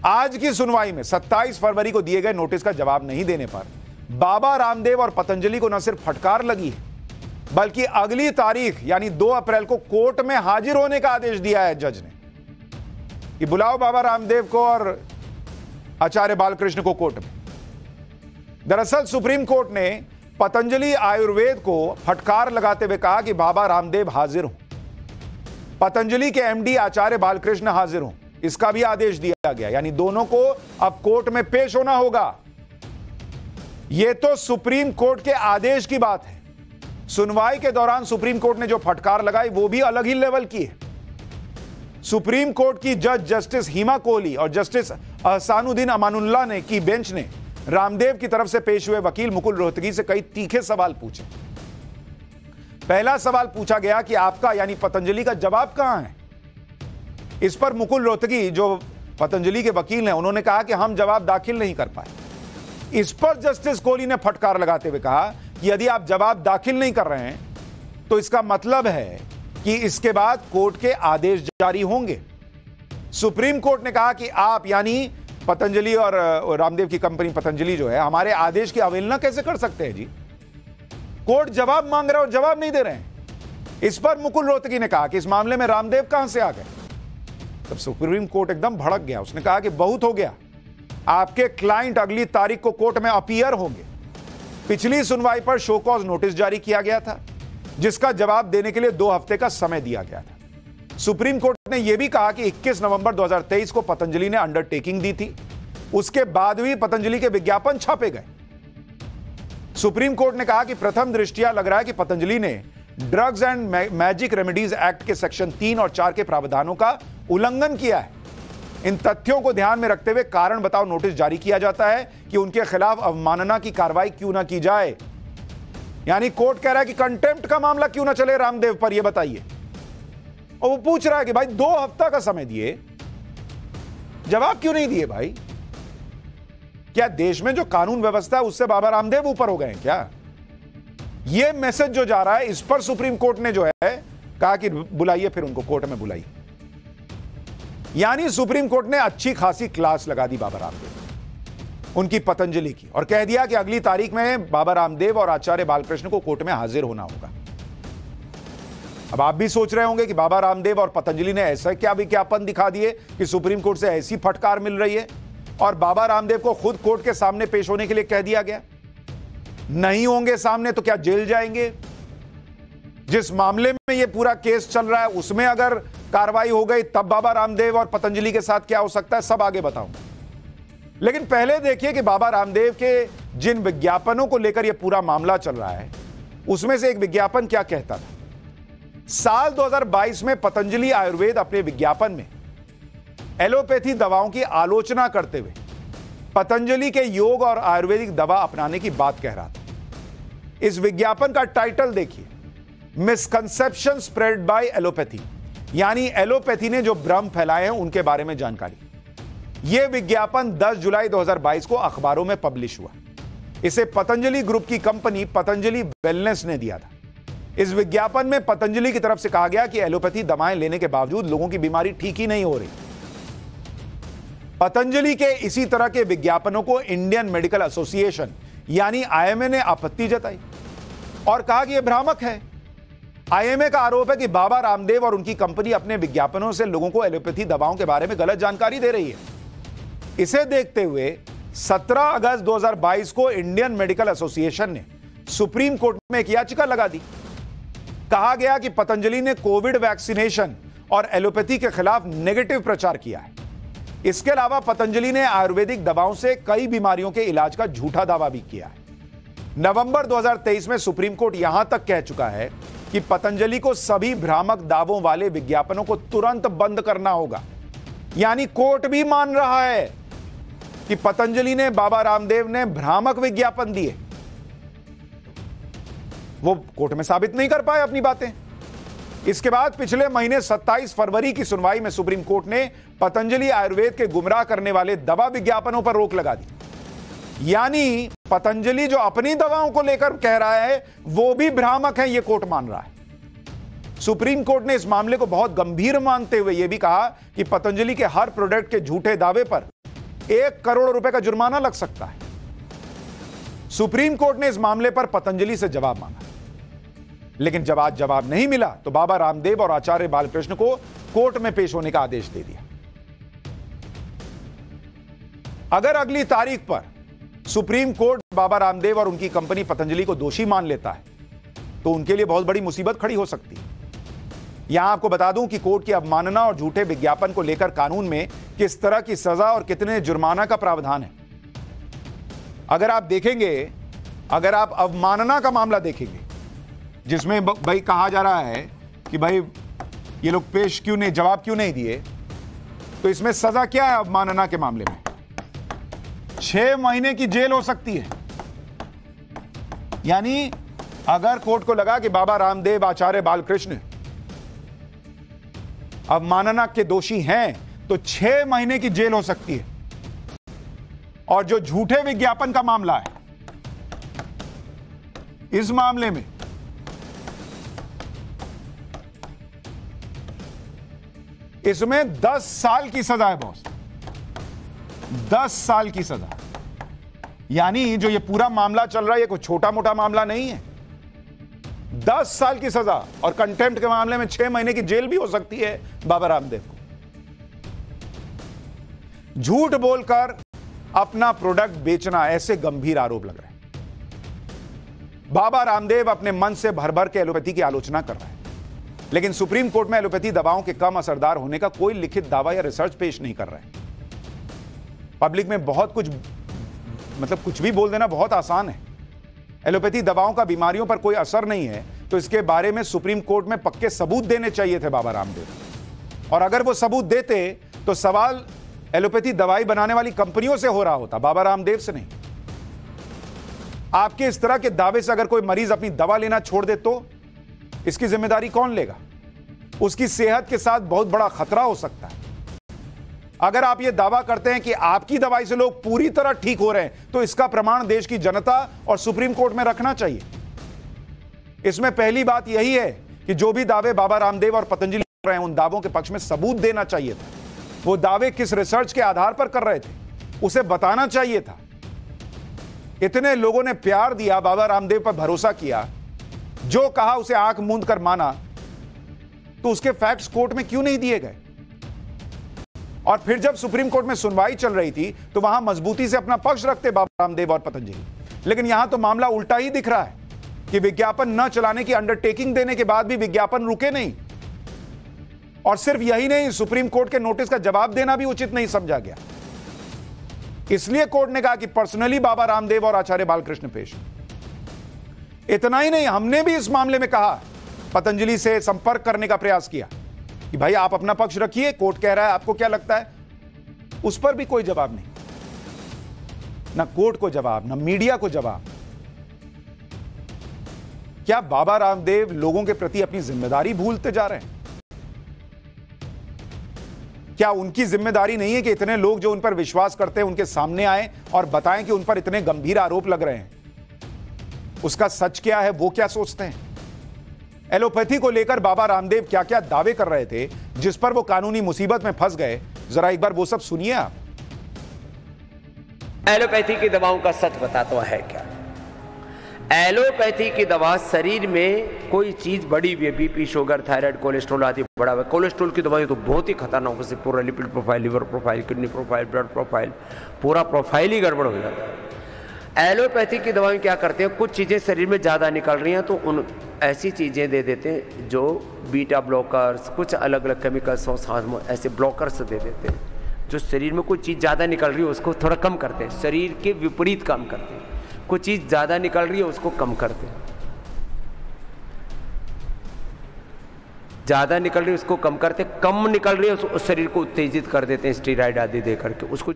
S1: आज की सुनवाई में 27 फरवरी को दिए गए नोटिस का जवाब नहीं देने पर बाबा रामदेव और पतंजलि को न सिर्फ फटकार लगी है, बल्कि अगली तारीख यानी 2 अप्रैल को कोर्ट में हाजिर होने का आदेश दिया है जज ने कि बुलाओ बाबा रामदेव को और आचार्य बालकृष्ण को कोर्ट में। दरअसल सुप्रीम कोर्ट ने पतंजलि आयुर्वेद को फटकार लगाते हुए कहा कि बाबा रामदेव हाजिर हो, पतंजलि के एमडी आचार्य बालकृष्ण हाजिर हो, इसका भी आदेश दिया गया। यानी दोनों को अब कोर्ट में पेश होना होगा। यह तो सुप्रीम कोर्ट के आदेश की बात है। सुनवाई के दौरान सुप्रीम कोर्ट ने जो फटकार लगाई वो भी अलग ही लेवल की है। सुप्रीम कोर्ट की जज जस्टिस हिमा कोहली और जस्टिस अहसानुद्दीन अमानुल्लाह ने की बेंच ने रामदेव की तरफ से पेश हुए वकील मुकुल रोहतगी से कई तीखे सवाल पूछे। पहला सवाल पूछा गया कि आपका यानी पतंजलि का जवाब कहां है। इस पर मुकुल रोहतगी जो पतंजलि के वकील हैं, उन्होंने कहा कि हम जवाब दाखिल नहीं कर पाए। इस पर जस्टिस कोहली ने फटकार लगाते हुए कहा कि यदि आप जवाब दाखिल नहीं कर रहे हैं तो इसका मतलब है कि इसके बाद कोर्ट के आदेश जारी होंगे। सुप्रीम कोर्ट ने कहा कि आप यानी पतंजलि और रामदेव की कंपनी पतंजलि जो है, हमारे आदेश की अवहेलना कैसे कर सकते हैं जी। कोर्ट जवाब मांग रहा है और जवाब नहीं दे रहे हैं। इस पर मुकुल रोहतगी ने कहा कि इस मामले में रामदेव कहां से आ गए। तब सुप्रीम कोर्ट एकदम भड़क गया। उसने कहा कि बहुत हो गया, आपके क्लाइंट अगली तारीख को कोर्ट में अपीयर होंगे। पिछली सुनवाई पर शो कॉज नोटिस जारी किया गया था, जिसका जवाब देने के लिए 2 हफ्ते का समय दिया गया था। सुप्रीम कोर्ट ने यह भी कहा कि 21 नवंबर 2023 को पतंजलि ने अंडरटेकिंग दी थी, उसके बाद भी पतंजलि के विज्ञापन छापे गए। सुप्रीम कोर्ट ने कहा कि प्रथम दृष्टया लग रहा है कि पतंजलि ने drugs and magic remedies act के सेक्शन 3 और 4 के प्रावधानों का उल्लंघन किया है। इन तथ्यों को ध्यान में रखते हुए कारण बताओ नोटिस जारी किया जाता है कि उनके खिलाफ अवमानना की कार्रवाई क्यों ना की जाए। यानी कोर्ट कह रहा है कि कंटेम्प्ट का मामला क्यों ना चले रामदेव पर, यह बताइए। और वो पूछ रहा है कि भाई 2 हफ्ता का समय दिए, जवाब क्यों नहीं दिए भाई। क्या देश में जो कानून व्यवस्था है उससे बाबा रामदेव ऊपर हो गए हैं क्या। यह मैसेज जो जा रहा है, इस पर सुप्रीम कोर्ट ने जो है कहा कि बुलाइए, फिर उनको कोर्ट में बुलाइए। यानी सुप्रीम कोर्ट ने अच्छी खासी क्लास लगा दी बाबा रामदेव उनकी पतंजलि की, और कह दिया कि अगली तारीख में बाबा रामदेव और आचार्य बालकृष्ण को कोर्ट में हाजिर होना होगा। अब आप भी सोच रहे होंगे कि बाबा रामदेव और पतंजलि ने ऐसा क्या विज्ञापन दिखा दिए कि सुप्रीम कोर्ट से ऐसी फटकार मिल रही है और बाबा रामदेव को खुद कोर्ट के सामने पेश होने के लिए कह दिया गया। नहीं होंगे सामने तो क्या जेल जाएंगे। जिस मामले में यह पूरा केस चल रहा है उसमें अगर कार्रवाई हो गई तब बाबा रामदेव और पतंजलि के साथ क्या हो सकता है, सब आगे बताऊंगा। लेकिन पहले देखिए कि बाबा रामदेव के जिन विज्ञापनों को लेकर यह पूरा मामला चल रहा है उसमें से एक विज्ञापन क्या कहता था। साल 2022 में पतंजलि आयुर्वेद अपने विज्ञापन में एलोपैथी दवाओं की आलोचना करते हुए पतंजलि के योग और आयुर्वेदिक दवा अपनाने की बात कह रहा था। इस विज्ञापन का टाइटल देखिए, मिसकंसेप्शन स्प्रेड बाय एलोपैथी, यानी एलोपैथी ने जो भ्रम फैलाए हैं उनके बारे में जानकारी। यह विज्ञापन 10 जुलाई 2022 को अखबारों में पब्लिश हुआ। इसे पतंजलि ग्रुप की कंपनी पतंजलि वेलनेस ने दिया था। इस विज्ञापन में पतंजलि की तरफ से कहा गया कि एलोपैथी दवाएं लेने के बावजूद लोगों की बीमारी ठीक ही नहीं हो रही। पतंजलि के इसी तरह के विज्ञापनों को इंडियन मेडिकल एसोसिएशन यानी आईएमए ने आपत्ति जताई और कहा कि यह भ्रामक है। आईएमए का आरोप है कि बाबा रामदेव और उनकी कंपनी अपने विज्ञापनों से लोगों को एलोपैथी दवाओं के बारे में गलत जानकारी दे रही है। इसे देखते हुए 17 अगस्त 2022 को इंडियन मेडिकल एसोसिएशन ने सुप्रीम कोर्ट में एक याचिका लगा दी। कहा गया कि पतंजलि ने कोविड वैक्सीनेशन और एलोपैथी के खिलाफ नेगेटिव प्रचार किया है। इसके अलावा पतंजलि ने आयुर्वेदिक दवाओं से कई बीमारियों के इलाज का झूठा दावा भी किया है। नवंबर 2023 में सुप्रीम कोर्ट यहां तक कह चुका है कि पतंजलि को सभी भ्रामक दावों वाले विज्ञापनों को तुरंत बंद करना होगा। यानी कोर्ट भी मान रहा है कि पतंजलि ने बाबा रामदेव ने भ्रामक विज्ञापन दिए। वो कोर्ट में साबित नहीं कर पाए अपनी बातें। इसके बाद पिछले महीने 27 फरवरी की सुनवाई में सुप्रीम कोर्ट ने पतंजलि आयुर्वेद के गुमराह करने वाले दवा विज्ञापनों पर रोक लगा दी। यानी पतंजलि जो अपनी दवाओं को लेकर कह रहा है वो भी भ्रामक है, यह कोर्ट मान रहा है। सुप्रीम कोर्ट ने इस मामले को बहुत गंभीर मानते हुए यह भी कहा कि पतंजलि के हर प्रोडक्ट के झूठे दावे पर 1 करोड़ रुपए का जुर्माना लग सकता है। सुप्रीम कोर्ट ने इस मामले पर पतंजलि से जवाब मांगा, लेकिन जब आज जवाब नहीं मिला तो बाबा रामदेव और आचार्य बालकृष्ण को कोर्ट में पेश होने का आदेश दे दिया। अगर अगली तारीख पर सुप्रीम कोर्ट बाबा रामदेव और उनकी कंपनी पतंजलि को दोषी मान लेता है तो उनके लिए बहुत बड़ी मुसीबत खड़ी हो सकती है। यहां आपको बता दूं कि कोर्ट की अवमानना और झूठे विज्ञापन को लेकर कानून में किस तरह की सजा और कितने जुर्माना का प्रावधान है। अगर आप देखेंगे, अगर आप अवमानना का मामला देखेंगे जिसमें भाई कहा जा रहा है कि भाई ये लोग पेश क्यों नहीं, जवाब क्यों नहीं दिए, तो इसमें सजा क्या है अवमानना के मामले में। 6 महीने की जेल हो सकती है। यानी अगर कोर्ट को लगा कि बाबा रामदेव, आचार्य बालकृष्ण अवमानना के दोषी हैं तो 6 महीने की जेल हो सकती है। और जो झूठे विज्ञापन का मामला है, इस मामले में इसमें 10 साल की सजा है बॉस, 10 साल की सजा। यानी जो ये पूरा मामला चल रहा है ये कोई छोटा मोटा मामला नहीं है, 10 साल की सजा। और कंटेम्प्ट के मामले में 6 महीने की जेल भी हो सकती है बाबा रामदेव को। झूठ बोलकर अपना प्रोडक्ट बेचना, ऐसे गंभीर आरोप लग रहे हैं। बाबा रामदेव अपने मन से भर भर के एलोपैथी की आलोचना कर रहे हैं, लेकिन सुप्रीम कोर्ट में एलोपैथी दवाओं के कम असरदार होने का कोई लिखित दावा या रिसर्च पेश नहीं कर रहे हैं। पब्लिक में बहुत कुछ, मतलब कुछ भी बोल देना बहुत आसान है। एलोपैथी दवाओं का बीमारियों पर कोई असर नहीं है, तो इसके बारे में सुप्रीम कोर्ट में पक्के सबूत देने चाहिए थे बाबा रामदेव। और अगर वो सबूत देते तो सवाल एलोपैथी दवाई बनाने वाली कंपनियों से हो रहा होता, बाबा रामदेव से नहीं। आपके इस तरह के दावे से अगर कोई मरीज अपनी दवा लेना छोड़ दे तो इसकी जिम्मेदारी कौन लेगा? उसकी सेहत के साथ बहुत बड़ा खतरा हो सकता है। अगर आप यह दावा करते हैं कि आपकी दवाई से लोग पूरी तरह ठीक हो रहे हैं, तो इसका प्रमाण देश की जनता और सुप्रीम कोर्ट में रखना चाहिए। इसमें पहली बात यही है कि जो भी दावे बाबा रामदेव और पतंजलि कर रहे हैं, उन दावों के पक्ष में सबूत देना चाहिए था। वो दावे किस रिसर्च के आधार पर कर रहे थे, उसे बताना चाहिए था। इतने लोगों ने प्यार दिया, बाबा रामदेव पर भरोसा किया, जो कहा उसे आंख मूंद कर माना, तो उसके फैक्ट्स कोर्ट में क्यों नहीं दिए गए? और फिर जब सुप्रीम कोर्ट में सुनवाई चल रही थी तो वहां मजबूती से अपना पक्ष रखते बाबा रामदेव और पतंजलि। लेकिन यहां तो मामला उल्टा ही दिख रहा है कि विज्ञापन न चलाने की अंडरटेकिंग देने के बाद भी विज्ञापन रुके नहीं। और सिर्फ यही नहीं, सुप्रीम कोर्ट के नोटिस का जवाब देना भी उचित नहीं समझा गया। इसलिए कोर्ट ने कहा कि पर्सनली बाबा रामदेव और आचार्य बालकृष्ण पेश। इतना ही नहीं, हमने भी इस मामले में कहा, पतंजलि से संपर्क करने का प्रयास किया कि भाई आप अपना पक्ष रखिए, कोर्ट कह रहा है, आपको क्या लगता है? उस पर भी कोई जवाब नहीं, ना कोर्ट को जवाब, ना मीडिया को जवाब। क्या बाबा रामदेव लोगों के प्रति अपनी जिम्मेदारी भूलते जा रहे हैं? क्या उनकी जिम्मेदारी नहीं है कि इतने लोग जो उन पर विश्वास करते हैं उनके सामने आए और बताएं कि उन पर इतने गंभीर आरोप लग रहे हैं, उसका सच क्या है, वो क्या सोचते हैं? एलोपैथी को लेकर बाबा रामदेव क्या क्या दावे कर रहे थे, जिस पर वो कानूनी मुसीबत में फंस गए, जरा एक बार वो सब सुनिए आप।
S9: एलोपैथी की दवाओं का सच बताता है क्या? एलोपैथी की दवा शरीर में कोई चीज बढ़ी हुई है, बीपी, शुगर, थायराइड, कोलेस्ट्रॉल आदि बढ़ा हुआ है। कोलेस्ट्रॉल की दवाई तो बहुत ही खतरनाक है, पूरा lipid profile, liver profile, kidney profile, blood profile, पूरा प्रोफाइल ही गड़बड़ हो जाता है। एलोपैथी की दवाएं क्या करते हैं, कुछ चीज़ें शरीर में ज़्यादा निकल रही हैं तो उन ऐसी चीज़ें दे देते हैं जो बीटा ब्लॉकर्स, कुछ अलग अलग केमिकल्स और हार्मोन ऐसे ब्लॉकर्स दे देते हैं जो शरीर में कोई चीज़ ज़्यादा निकल रही है उसको थोड़ा कम करते हैं, शरीर के विपरीत काम करते हैं। कोई चीज़ ज़्यादा निकल रही है उसको कम करते हैं, ज़्यादा निकल रही है उसको कम करते, कम निकल रही है उस शरीर को उत्तेजित कर देते हैं स्टेरॉइड आदि दे करके उसको।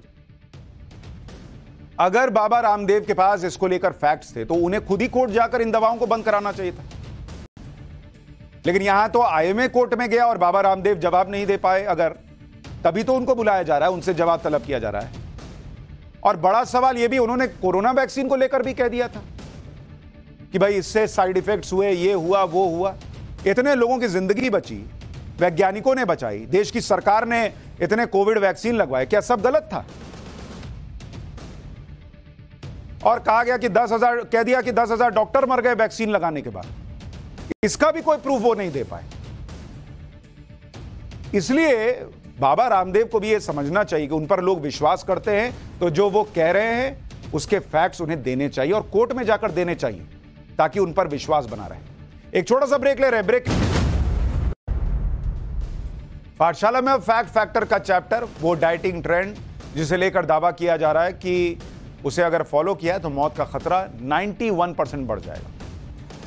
S1: अगर बाबा रामदेव के पास इसको लेकर फैक्ट्स थे तो उन्हें खुद ही कोर्ट जाकर इन दवाओं को बंद कराना चाहिए था। लेकिन यहां तो आईएमए कोर्ट में गया और बाबा रामदेव जवाब नहीं दे पाए, अगर तभी तो उनको बुलाया जा रहा है, उनसे जवाब तलब किया जा रहा है। और बड़ा सवाल यह भी, उन्होंने कोरोना वैक्सीन को लेकर भी कह दिया था कि भाई इससे साइड इफेक्ट्स हुए, ये हुआ, वो हुआ। इतने लोगों की जिंदगी बची, वैज्ञानिकों ने बचाई, देश की सरकार ने इतने कोविड वैक्सीन लगवाए, क्या सब गलत था? और कहा गया कि 10,000, कह दिया कि 10,000 डॉक्टर मर गए वैक्सीन लगाने के बाद। इसका भी कोई प्रूफ वो नहीं दे पाए। इसलिए बाबा रामदेव को भी ये समझना चाहिए कि उन पर लोग विश्वास करते हैं, तो जो वो कह रहे हैं उसके फैक्ट्स उन्हें देने चाहिए और कोर्ट में जाकर देने चाहिए ताकि उन पर विश्वास बना रहे। एक छोटा सा ब्रेक ले रहे हैं, ब्रेक। पाठशाला में फैक्ट फैक्टर का चैप्टर, वो डाइटिंग ट्रेंड जिसे लेकर दावा किया जा रहा है कि उसे अगर फॉलो किया है तो मौत का खतरा 91% बढ़ जाएगा।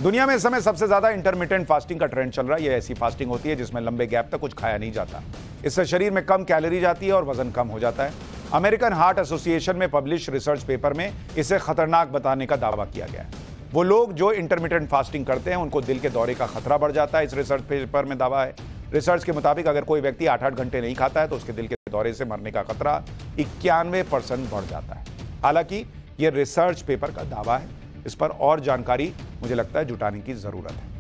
S1: दुनिया में इस समय सबसे ज्यादा इंटरमिटेंट फास्टिंग का ट्रेंड चल रहा है। ये ऐसी फास्टिंग होती है जिसमें लंबे गैप तक कुछ खाया नहीं जाता। इससे शरीर में कम कैलोरी जाती है और वजन कम हो जाता है। अमेरिकन हार्ट एसोसिएशन में पब्लिश रिसर्च पेपर में इसे खतरनाक बताने का दावा किया गया है। वो लोग जो इंटरमिटेंट फास्टिंग करते हैं उनको दिल के दौरे का खतरा बढ़ जाता है, इस रिसर्च पेपर में दावा है। रिसर्च के मुताबिक अगर कोई व्यक्ति 8-8 घंटे नहीं खाता है तो उसके दिल के दौरे से मरने का खतरा 91% बढ़ जाता है। हालांकि यह रिसर्च पेपर का दावा है, इस पर और जानकारी मुझे लगता है जुटाने की जरूरत है।